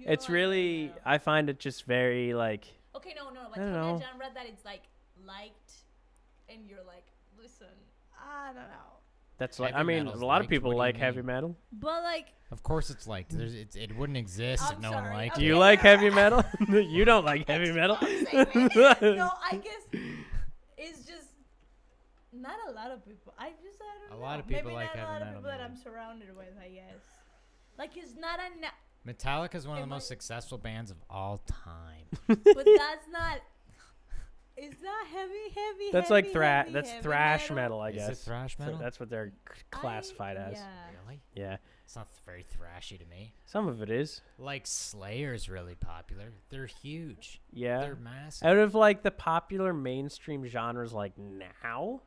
It's really I find it just very like okay. No, I but don't tell me know. a genre that it's like liked, and you're like, listen, I don't know. that's like Heavy I mean metal's a lot of liked? people What do you like heavy mean? metal. But like, Of course, it's like it wouldn't exist if I'm no one sorry, liked Do it. you Okay. like heavy metal? You don't like heavy metal. I'm saying it. No, I guess it's just Not a lot of people. I don't A know. lot of people Maybe like not a heavy lot of metal people that I'm music. surrounded with, I guess. Like, it's not a... Metallica is one of the Am most I- successful bands of all time. but that's not... It's not heavy, That's heavy, like heavy, that's heavy thrash metal, I Is guess. it thrash So metal? that's what they're classified as. Yeah. Really? Yeah, It's not very thrashy to me. some of it is. Like Slayer's really popular. They're huge. Yeah. They're massive. Out of like the popular mainstream genres, like now.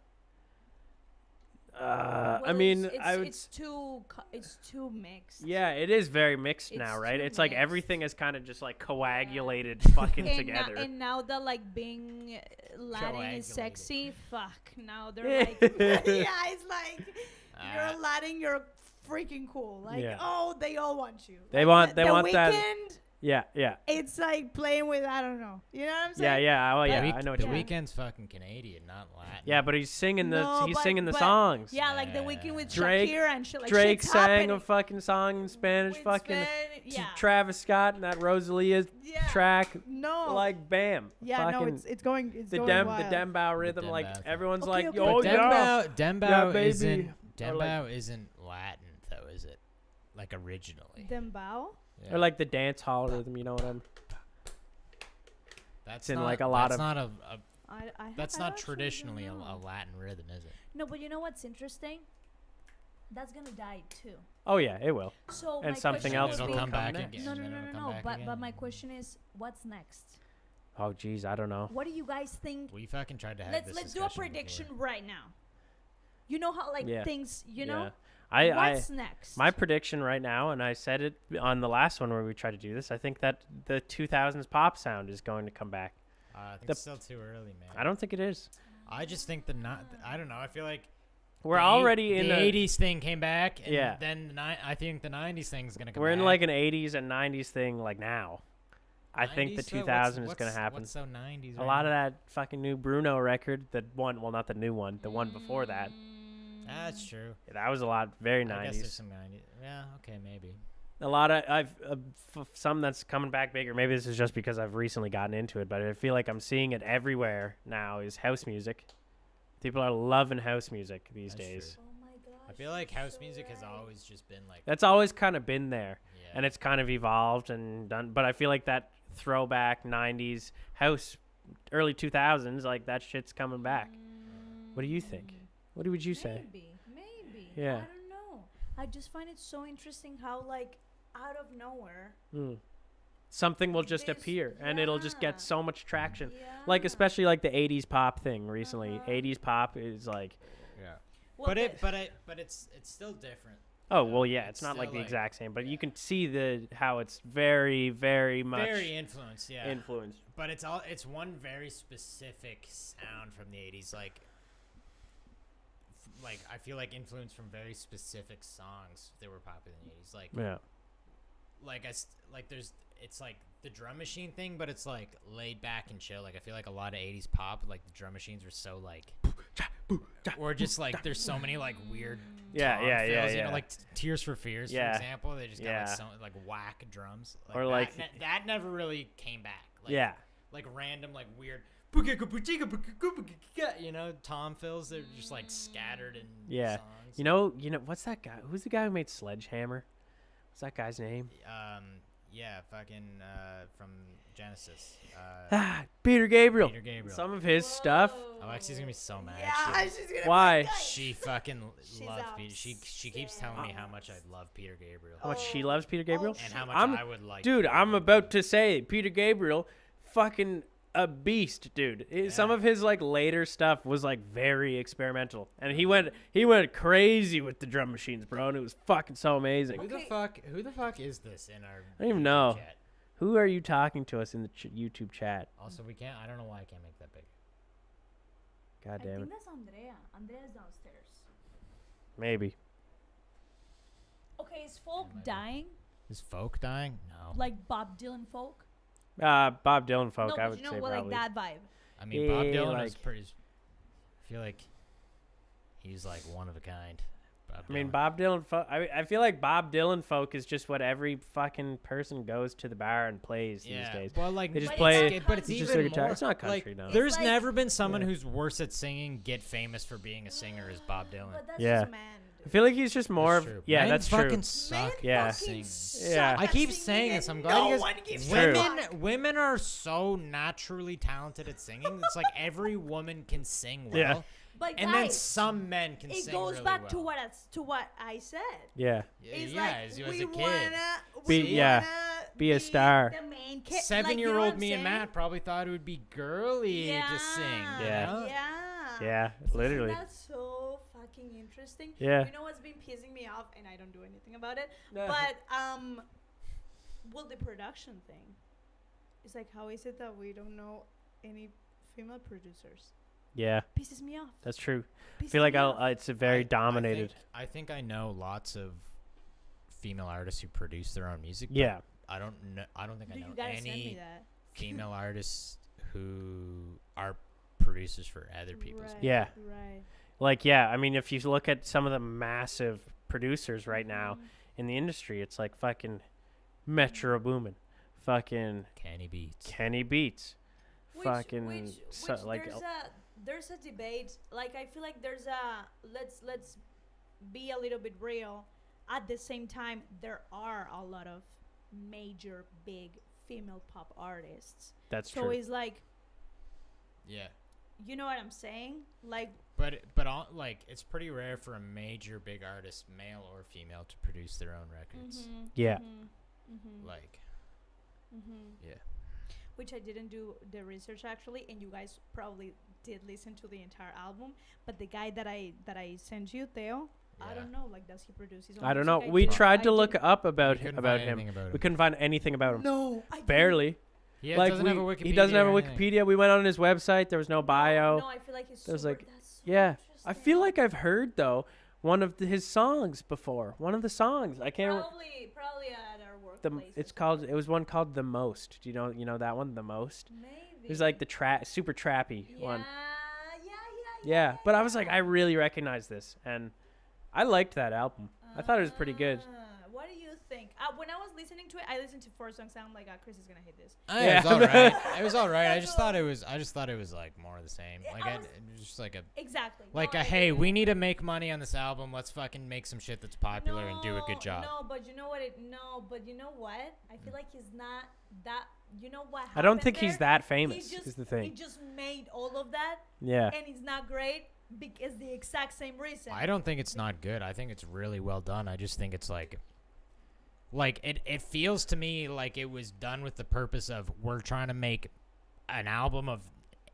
I Well, mean, it's, I would. it's too mixed. Yeah, it is very mixed now, It's right? too It's like mixed. everything is kind of just like coagulated fucking And together. and now that like being Latin is Coagulated. sexy, fuck. Now they're like, yeah, it's like Ah. you're Latin, you're freaking cool. Like, Yeah. oh, they all want you. They Like, want- they the want that- Weeknd, Yeah, yeah, it's like playing with I don't know. You know what I'm yeah, saying? yeah. Oh, The yeah, Week- I know what the you mean. Weekend's fucking Canadian, not Latin. Yeah, but he's singing the No, he's but- singing the but- songs. Yeah, like the Weeknd with Drake- Shakira and shit. Like, Drake shit's sang happening. a fucking song in Spanish, With fucking yeah. Travis Scott and that Rosalia Yeah. track, No. like bam. yeah, no, fucking it's going. It's the going wild. dembow rhythm, like dembow thing. everyone's Okay, like, okay, oh okay. yeah, Dembow Yeah, baby. isn't Or Dembow like- isn't Latin though, is it? Like originally. Dembow. Yeah. or like the dance hall rhythm. You know what I'm? that's in, not, like, a lot that's of- not a that's I not actually traditionally a don't know. Latin rhythm, is it? No, but you know what's interesting? That's gonna die too. Oh yeah, it will. So And my something question else would It'll will be- come come back next. again. No, and then it'll come back But again. my question is, what's next? Oh geez, I don't know. What do you guys think? We fucking tried to have Let's this let's do a discussion prediction before. right now. You know how like Yeah. things, you Yeah. know. I What's next? my prediction right now, and I said it on the last one where we tried to do this. I think that the 2000s pop sound is going to come back. I think The- it's still too early, man. I don't think it is. I just think I don't know. I feel like We're the already in the a 80s thing came back, and Yeah. then I think the 90s thing is gonna come we're back. in like an 80s and 90s thing like now. I think the 90s, so 2000 is going to what's- happen. What's so 90s? A right lot now? of that fucking new Bruno record, the one, well, not the new one, the one before that. That's true. That was a lot, very I guess there's 90s. some 90s. Yeah, okay, maybe. A lot of some that's coming back bigger. Maybe this is just because I've recently gotten into it, but I feel like I'm seeing it everywhere now. Is house music? People are loving house music these That's days. Oh my gosh. I feel like you're house so music has right. always just been like, That's always kind of been there, yeah. and it's kind of evolved and done. But I feel like that throwback '90s house, early 2000s, like that shit's coming back. What do you think? What would you say? Maybe. Yeah. I don't know. I just find it so interesting how like out of nowhere. Mm. Something will just This- appear, and it'll just yeah. get so much traction. Yeah. Like especially like the '80s pop thing recently. Uh-huh. '80s pop is like, yeah. Well, But it's still different. oh well, yeah, it's not still like the like- exact same, but yeah. you can see the how it's very, very much Very influenced, yeah. influenced. But it's one very specific sound from the 80s, like I feel like influenced from very specific songs that were popular in the 80s, Yeah. like there's it's like the drum machine thing, but it's like laid back and chill. Like I feel like a lot of 80s pop, like the drum machines were so like, or just like there's so many like weird Yeah, tom yeah, yeah, fills, you yeah. know, like Tears for Fears, Yeah. for example. They just got Yeah. like some like whack drums, Or, that, like- that never really came back. Like, Yeah. like random like weird, you know, tom fills that are just like scattered in Yeah. songs. You know what's that guy? Who's the guy who made Sledgehammer? What's that guy's name? Yeah, fucking from Genesis. Peter Gabriel. Peter Gabriel. Some of his stuff. Alexi's gonna be so mad. Yeah, she's gonna. Why? She fucking She's loves Peter. She keeps telling me how much I love Peter Gabriel What she loves Peter Gabriel? and how much I'm- I would like. Dude, Peter I'm Gabriel. about to say Peter Gabriel, fucking a beast, dude. Some Yeah. of his like later stuff was like very experimental, and he went crazy with the drum machines, bro, and it was fucking so amazing. Who Okay. the fuck is this in our? I don't even know. Chat? Who are you talking to us in the YouTube chat? Also, we can't. I don't know why I can't make that big. God I damn think it. that's Andrea. Andrea's downstairs. Maybe. Okay, is folk might be. dying? Is folk dying? No. Like Bob Dylan folk? Bob Dylan folk, no, I but would you know say what, probably. like that vibe. I mean, Bob Yeah, Dylan was like- pretty. I feel like he's like one of a kind, Bob I mean, Dylan. Bob Dylan. I feel like Bob Dylan folk is just what every fucking person goes to the bar and plays these days. Well, like They just But play. it's not but it's country. It's just even their guitar. more. It's not like, country, no. There's like- never been someone Yeah. who's worse at singing get famous for being a singer as Bob Dylan. But that's Yeah. just man. I feel like he's just more That's of. true. Yeah, Men that's fucking true. suck. Yeah. at singing. Yeah. I keep saying this. I'm glad no you one guys. gives a Women, fuck. women are so naturally talented at singing. It's like every woman can sing well, Yeah. But and then guys, some men can it sing goes really back well. to what I said. Yeah. It's yeah, like as you as we a kid. wanna yeah, be a star. The main kid. Seven-year-old me and Matt probably thought it would be girly to sing. you Yeah. know? Yeah. Isn't Literally. that so fucking interesting? Yeah. You know what's been pissing me off, and I don't do anything about it. No. But well, the production thing. It's like, how is it that we don't know any female producers? Yeah, Pisses me off. that's true. I Pisses feel like me off. it's a very dominated. I think I know lots of female artists who produce their own music. but Yeah. I don't know. I don't think I Dude, know you gotta send me any that. female artists who are producers for other people's. Right, Yeah. Right. Like, yeah, I mean, if you look at some of the massive producers right now Mhm. in the industry, it's like fucking Metro Boomin, fucking Kenny Beats. Kenny Beats, fucking which like there's a debate. Like, I feel like there's a let's be a little bit real. At the same time, there are a lot of major big female pop artists. that's So true. it's like, Yeah. you know what I'm saying? Like, But like it's pretty rare for a major big artist, male or female, to produce their own records. Yeah. Like, yeah. Which I didn't do the research actually, and you guys probably did listen to the entire album. But the guy that I sent you, Theo, I Yeah. don't know. Like, does he produce his own? I don't know. music? We didn't- tried I to look didn't- up about We couldn't about find him. anything about We him. couldn't find anything about him. No, I didn't. Barely. He Like doesn't have a he Wikipedia. doesn't have a or anything. Wikipedia. We went on his website. There was no bio. No, I feel like he's There's super, like- that's so Yeah. I feel interesting. like I've heard though one of his songs before. One of the songs. I can't. Probably at our The workplace. it's called. It was one called The Most. Do you know that one? The Most. Maybe. It was like the super trappy yeah, one. Yeah. Yeah, but I was like, I really recognize this, and I liked that album. I thought it was pretty good. What do you think? When I was listening to it, I listened to 4 songs. I'm like, Chris is gonna hate this. Yeah. It was all right. It was all right. I That's just thought it was. I just thought it was like more of the same. Yeah, Like I it was- was just like a. Exactly. Like No, I hey, agree. we need to make money on this album. Let's fucking make some shit that's popular and do a good job. No, but you know what? But you know what? I feel like he's not that. You know what? I don't happened think he's there? that He famous. just- Is the He thing. just made all of that, Yeah. and it's not great because the exact same reason. I don't think it's not good. I think it's really well done. I just think it's like it feels to me like it was done with the purpose of we're trying to make an album of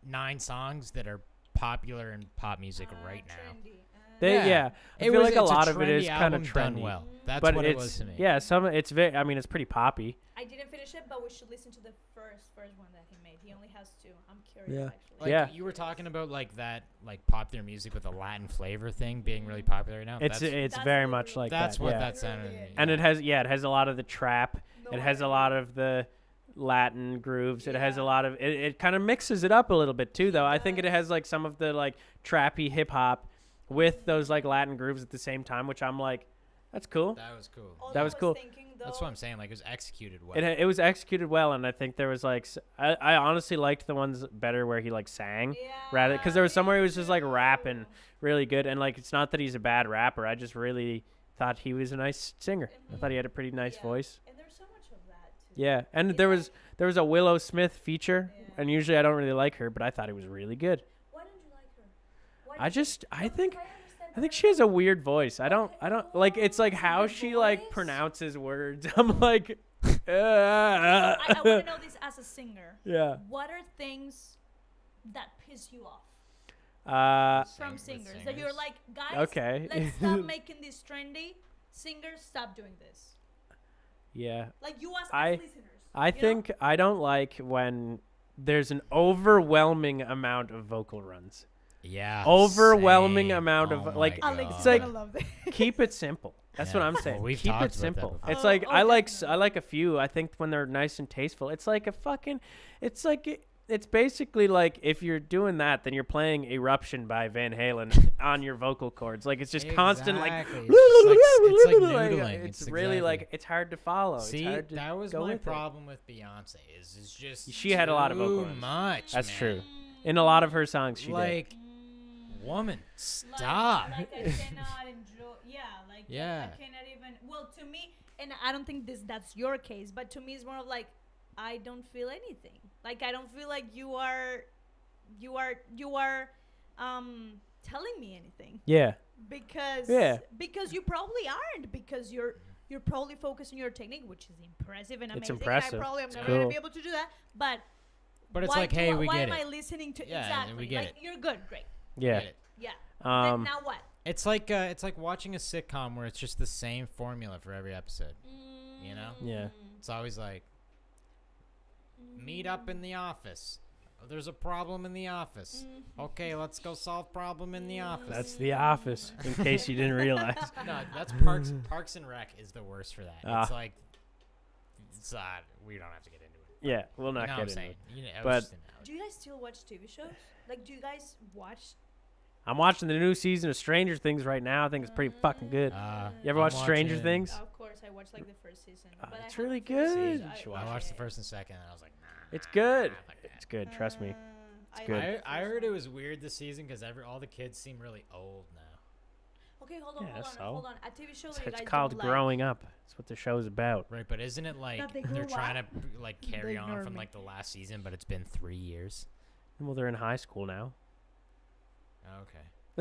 9 songs that are popular in pop music right now. Trendy. Yeah. I feel like a lot of it is kind of done trendy. well. That's But what it's it was to me. yeah, it's very. I mean, it's pretty poppy. I didn't finish it, but we should listen to the first one that he made. He only has 2. I'm curious, Yeah. actually. Like Yeah. you were talking about like that like popular music with a Latin flavor thing being really popular right now. It's that's, That's very what much we- like that's that. what yeah. that sounded to me. And it yeah. has a lot of the trap. No, It I has a agree. lot of the Latin grooves. It has a Yeah. lot of it kind of mixes it up a little bit too though. I think it does. has like some of the like trappy hip hop with those like Latin grooves at the same time, which I'm like, that's cool. That was cool. All That I was cool. Thinking, That's though, what I'm saying. Like it was executed well. It was executed well, and I think there was like I honestly liked the ones better where he like sang rather because there was somewhere he was just like rapping really good, and like it's not that he's a bad rapper. I just really thought he was a nice singer. I thought he had a pretty nice Yeah. voice. And there's so much of that too. Yeah, and It's there was a Willow Smith feature, Yeah. and usually I don't really like her, but I thought it was really good. Why don't you like her? Why I don't you- just I Because think understand I think her. she has a weird voice. I don't like it's like how The she like voice? pronounces words. I'm like I want to know this as a singer. yeah. What are things that piss you off from Sing- with singers? That you're singers? like, guys, Okay. let's stop making this trendy. Singers, stop doing this. Yeah. Like you as I- listeners. I you know? think I don't like when there's an overwhelming amount of vocal runs. Yeah. Overwhelming same. amount Oh of, my like, Alex God. is like- gonna love this. Keep it simple. That's what Yeah. I'm saying. Well, we've Keep talked it about that simple. before. It's Oh, like oh, I like definitely. I like a few. I think when they're nice and tasteful. It's like a fucking it's like it's basically like if you're doing that, then you're playing Eruption by Van Halen on your vocal cords. Like it's just constant like Exactly. It's like noodling. it's really like it's hard to follow. See, it's hard to that was go my with it. problem with Beyonce. Is just She had a lot of too vocal runs. much. That's man. true. In a lot of her songs, she did. Like, woman, stop. Like I cannot enjoy. Yeah, like Yeah. I cannot even. Well, to me, and I don't think that's your case, but to me, it's more of like I don't feel anything. Like I don't feel like you are telling me anything Yeah. because you probably aren't, because you're probably focused on your technique, which is impressive and It's amazing. impressive. And I probably am It's never gonna cool. be able to do that, but But it's why like, hey, we why get am I it. listening to Yeah, exactly? we get like it. you're good, great, Yeah. Get it. yeah. Then now what? It's like watching a sitcom where it's just the same formula for every episode. You know? Yeah. It's always like, meet up in the office. Oh, there's a problem in the office. Okay, let's go solve problem in the office. That's The Office, in case you didn't realize. No, that's Parks and Rec is the worst for that. Ah. It's like, it's we don't have to get into it. Yeah, we'll not You know what get I'm into saying? it. You know, it But- was just an analogy. Do you guys still watch TV shows? Like, do you guys watch? I'm watching the new season of Stranger Things right now. I think it's pretty fucking good. You ever I'm watch Stranger watching- Things? Of course, I watched like the first season. But I it's really haven't finished good. it. You should I watch watched the it. first and second, and I was like, nah. It's good. fuck that. It's good. Trust me. I good. like the I first heard it one. was weird this season because all the kids seem really old now. Okay, hold on, Yeah, so. hold on. A TV show that you It's guys called don't like. Growing Up. That's what the show's about. Right, but isn't it like That they they're grew trying up? to like They carry on ignore from me. like the last season, but it's been 3 years? Well, they're in high school now. Okay. I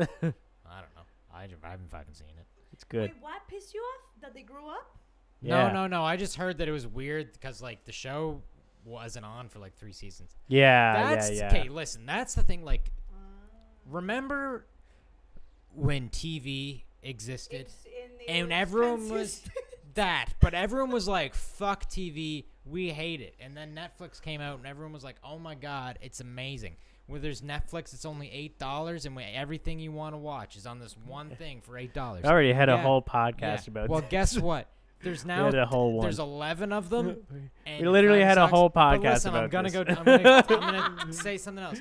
don't know. I haven't fucking seen it. It's good. Wait, what pissed you off? That they grew up? Yeah. No. I just heard that it was weird because like the show wasn't on for like 3 seasons. Yeah, That's yeah. okay. Listen, that's the thing. Like, remember when TV existed It's in the and old everyone was census. that, but everyone was like, "Fuck TV, we hate it." And then Netflix came out, and everyone was like, "Oh my god, it's amazing." Where there's Netflix, it's only $8, and everything you want to watch is on this one thing for $8. I already had a Yeah, whole yeah. podcast about Well, this. guess what? There's We now had a whole one. there's 11 of them. And We literally 5 had a sucks. whole But podcast listen, I'm about gonna this. go. I'm gonna say something else.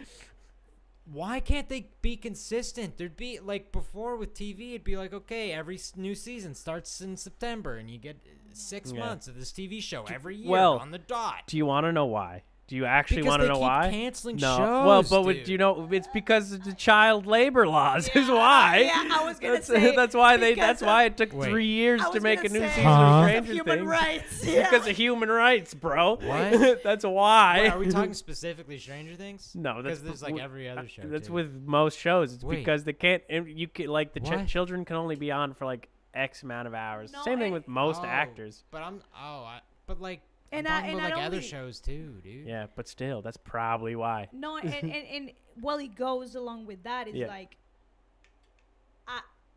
Why can't they be consistent? There'd be like before with TV, it'd be like, okay, every new season starts in September, and you get 6 Yeah. months of this TV show every year well, on the dot. Do you want to know why? Do you actually Because want to they know keep why? canceling No. shows. Well, but dude. do you know it's because of the child labor laws is Yeah, why. yeah, I was gonna that's, say, that's why they. because That's of- why it took Wait. 3 years I to was make a gonna new say, season Huh? of because Stranger of human Things. rights. Yeah. Because of human rights, bro. What? That's why. Wait, are we talking specifically Stranger Things? No, that's because there's like every other show. That's too. with most shows. It's Wait. because they can't. You can like the What? children can only be on for like X amount of hours. No, Same thing and- with most Oh, actors. But but like, And I'm I- talking and about not like other only- shows too, dude. Yeah, but still, that's probably why. No, and well, it goes along with that. Is Yeah. like,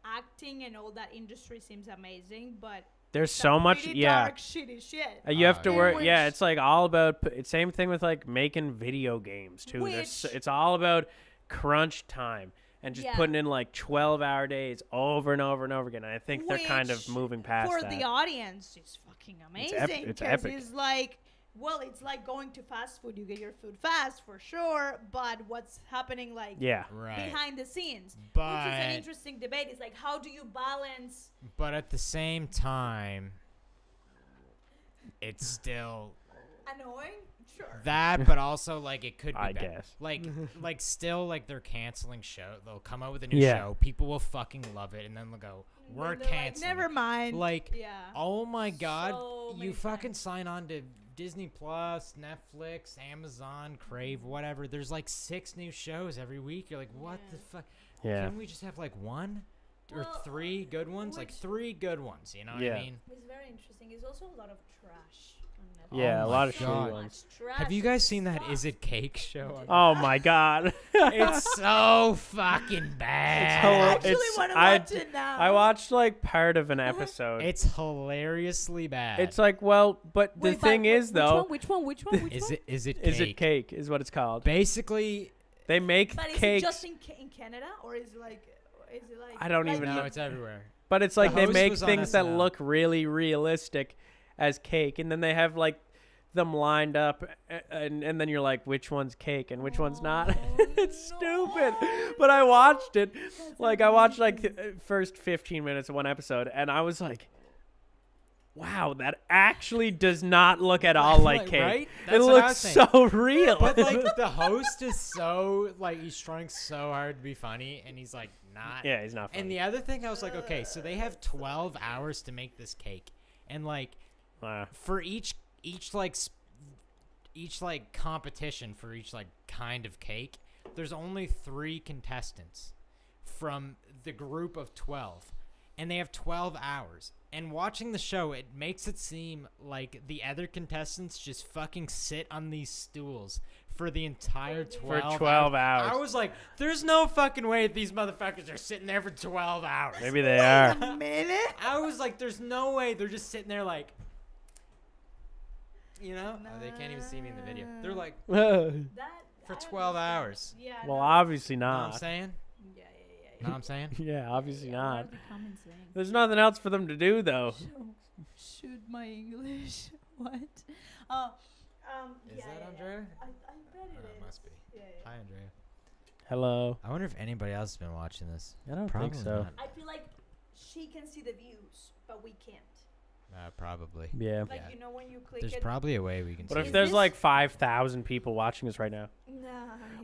acting and all that industry seems amazing, but There's some so much. pretty Yeah. dark, shitty shit. You have to In work. Yeah, which- it's like all about. It's same thing with like making video games too. Which- It's all about crunch time and just Yeah. putting in like 12-hour days over and over and over again. And I think they're kind of Which, moving past for that. the audience, it's fucking amazing. it's 'cause epic. It's like, well, it's like going to fast food. You get your food fast for sure, but what's happening like Yeah. Right. behind the scenes, which is But an interesting debate. Is like, how do you balance? but at the same time, it's still Annoying, sure. that, but also like it could be I better. guess. Like still like they're canceling show. They'll come out with a new Yeah. show. People will fucking love it, and then they'll go, And "We're then they're like, canceling." Never mind. Like, yeah. oh my god, So you many fucking times. sign on to Disney Plus, Netflix, Amazon, Crave, whatever. There's like 6 new shows every week. You're like, what Yeah. the fuck? Yeah. Can we just have like 1 or Well, 3 good ones? Like which- 3 good ones. You know what Yeah. I mean? It's very interesting. It's also a lot of trash on Netflix. Yeah, Oh a lot my of shitty God. ones. Have you guys seen that Is It Cake show? Oh my god. It's so fucking bad. I It's- actually want to I- watch it now. I watched like part of an episode. It's hilariously bad. It's like, well, but the Wait, thing but is though, which one? Which one? Which is one? it is it cake? cake is what it's called. Basically, They make But is it cakes, just in Canada or is it like? I don't like even no, know. it's everywhere. but it's like they host make was on things that SNL. look really realistic as cake, and then they have like them lined up, and then you're like, which one's cake and which one's not. It's stupid. But I watched it. Like, I watched like the first 15 minutes of one episode, and I was like, wow, that actually does not look at all like cake. Right? It That's what I looks was saying. so real. But like the host is so like he's trying so hard to be funny, and he's like not. yeah, he's not funny. And the other thing, I was like, okay, so they have 12 hours to make this cake, and like for each competition for each like kind of cake, there's only 3 contestants from the group of 12, and they have 12 hours. And watching the show, it makes it seem like the other contestants just fucking sit on these stools for the entire 12 For 12 hours. I was like, there's no fucking way these motherfuckers are sitting there for 12 hours. Maybe they are. A minute. I was like, there's no way they're just sitting there like, you know? Oh, they can't even see me in the video. They're like, Well, for 12 hours. Yeah. obviously Know what I'm not. saying? Yeah. Know what I'm saying? Yeah, obviously What not. are the comments saying? There's nothing else for them to do, though. Shoot my English. What? Is Yeah, that yeah, Andrea? I bet it is. Must be. Yeah. Hi, Andrea. Hello. I wonder if anybody else has been watching this. I don't Probably think so. not. I feel like she can see the views, but we can't. Probably. Yeah. Like, Yeah. you know, when you click There's it. probably a way we can What see if Is it. there's this- like 5,000 people watching us right now? Nah.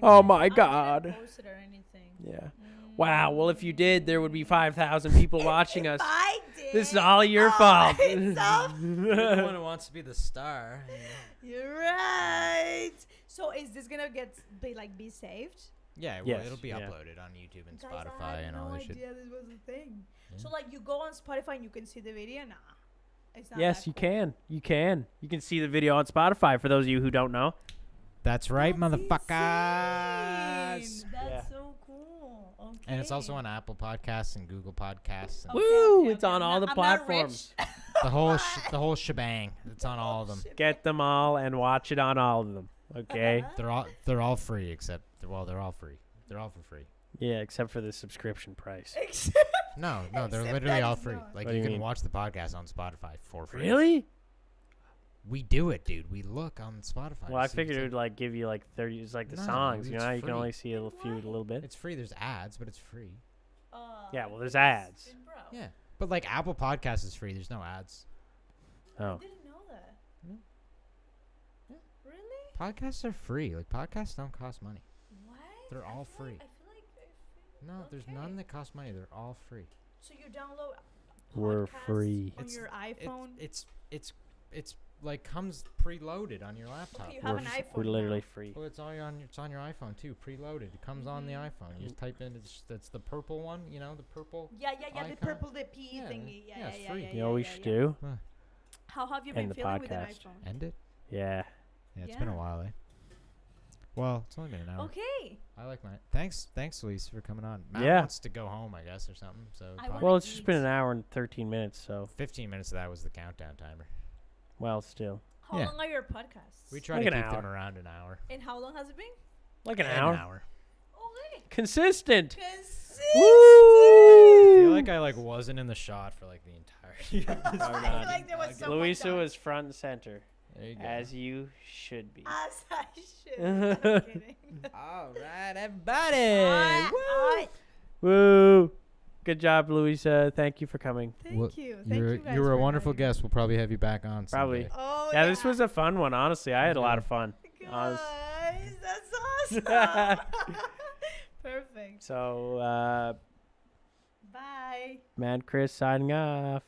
Oh my I didn't God. post it or anything. Yeah. Wow. Well, if you did, there would be 5,000 people watching us. I did. This is all your Oh, fault. it's all- You're the one who wants to be the star. You're right. So is this gonna be saved? Yeah, well, Yes, it'll be yeah. uploaded on YouTube and Guys, I Spotify had and all no this shit. idea this was a thing. Yeah. So like you go on Spotify and you can see the video. Nah, it's not. Yes, that you cool. can. You can. You can see the video on Spotify for those of you who don't know. That's right, That's motherfuckers. insane. That's Yeah. so cool. Okay. And it's also on Apple Podcasts and Google Podcasts and Woo, it's on all I'm the not platforms. rich. the whole shebang. It's on all of them. Get them all and watch it on all of them. Okay? They're all free except they're all free. They're all for free. Yeah, except for the subscription price. Except No, they're Except literally that all is free. not. Like What do you you can mean? watch the podcast on Spotify for free. Really? We do it, dude. We look on Spotify. Well, to I see figured it what's would like give you like 30. It's like the No, songs. You it's know, you can free. only see a few, a little bit. It's free. There's ads, but it's free. Yeah, well, there's ads. Bro, Yeah, but like Apple Podcasts is free. There's no ads. I Oh, didn't know that. No. Yeah. Really? Podcasts are free. Like podcasts don't cost money. What? They're I all feel free. Like, I feel like. No, there's none Okay. that cost money. They're all free. So you download. We're podcasts free. on It's- your iPhone. It's like comes preloaded on your laptop. Okay, you have we're, an f- iPhone we're literally now. free. Well, it's on your iPhone too, preloaded. It comes on the Mhm. iPhone. You just type in that's the purple one. You know the purple. Yeah, the icon. purple, the P Yeah, thingy. yeah, Yeah, it's yeah, free. yeah, You know what we yeah, should yeah. do? How have you End been the feeling with an podcast. iPhone? End it. Yeah. Yeah, it's been a Yeah. while, eh? Well, it's only been an hour. Okay. I like mine. Thanks, Luis, for coming on. Matt Yeah. wants to go home, I guess, or something. So I probably wanna Well, it's just been eat. an hour and 13 minutes, so 15 minutes of that was the countdown timer. well, still How Yeah. long are your podcasts? We try Like to an keep them hour. around an hour. And how long has it been? like an hour. Okay. Consistent. Consistent. Woo! I feel like I wasn't in the shot for like the entirety of this. Oh, I God. feel like there was someone Louisa done. was front and center, There you go. as you should be. As I should. I'm kidding. All right, everybody. I- Woo! Good job, Louisa. Thank you for coming. Thank Well, you. Thank you guys you were for a wonderful having me. guest. We'll probably have you back on. Probably. someday. Oh, Yeah, this was a fun one. Honestly, I had a lot of fun. Guys, Honest- that's awesome. Perfect. So, Bye. Mad Chris signing off.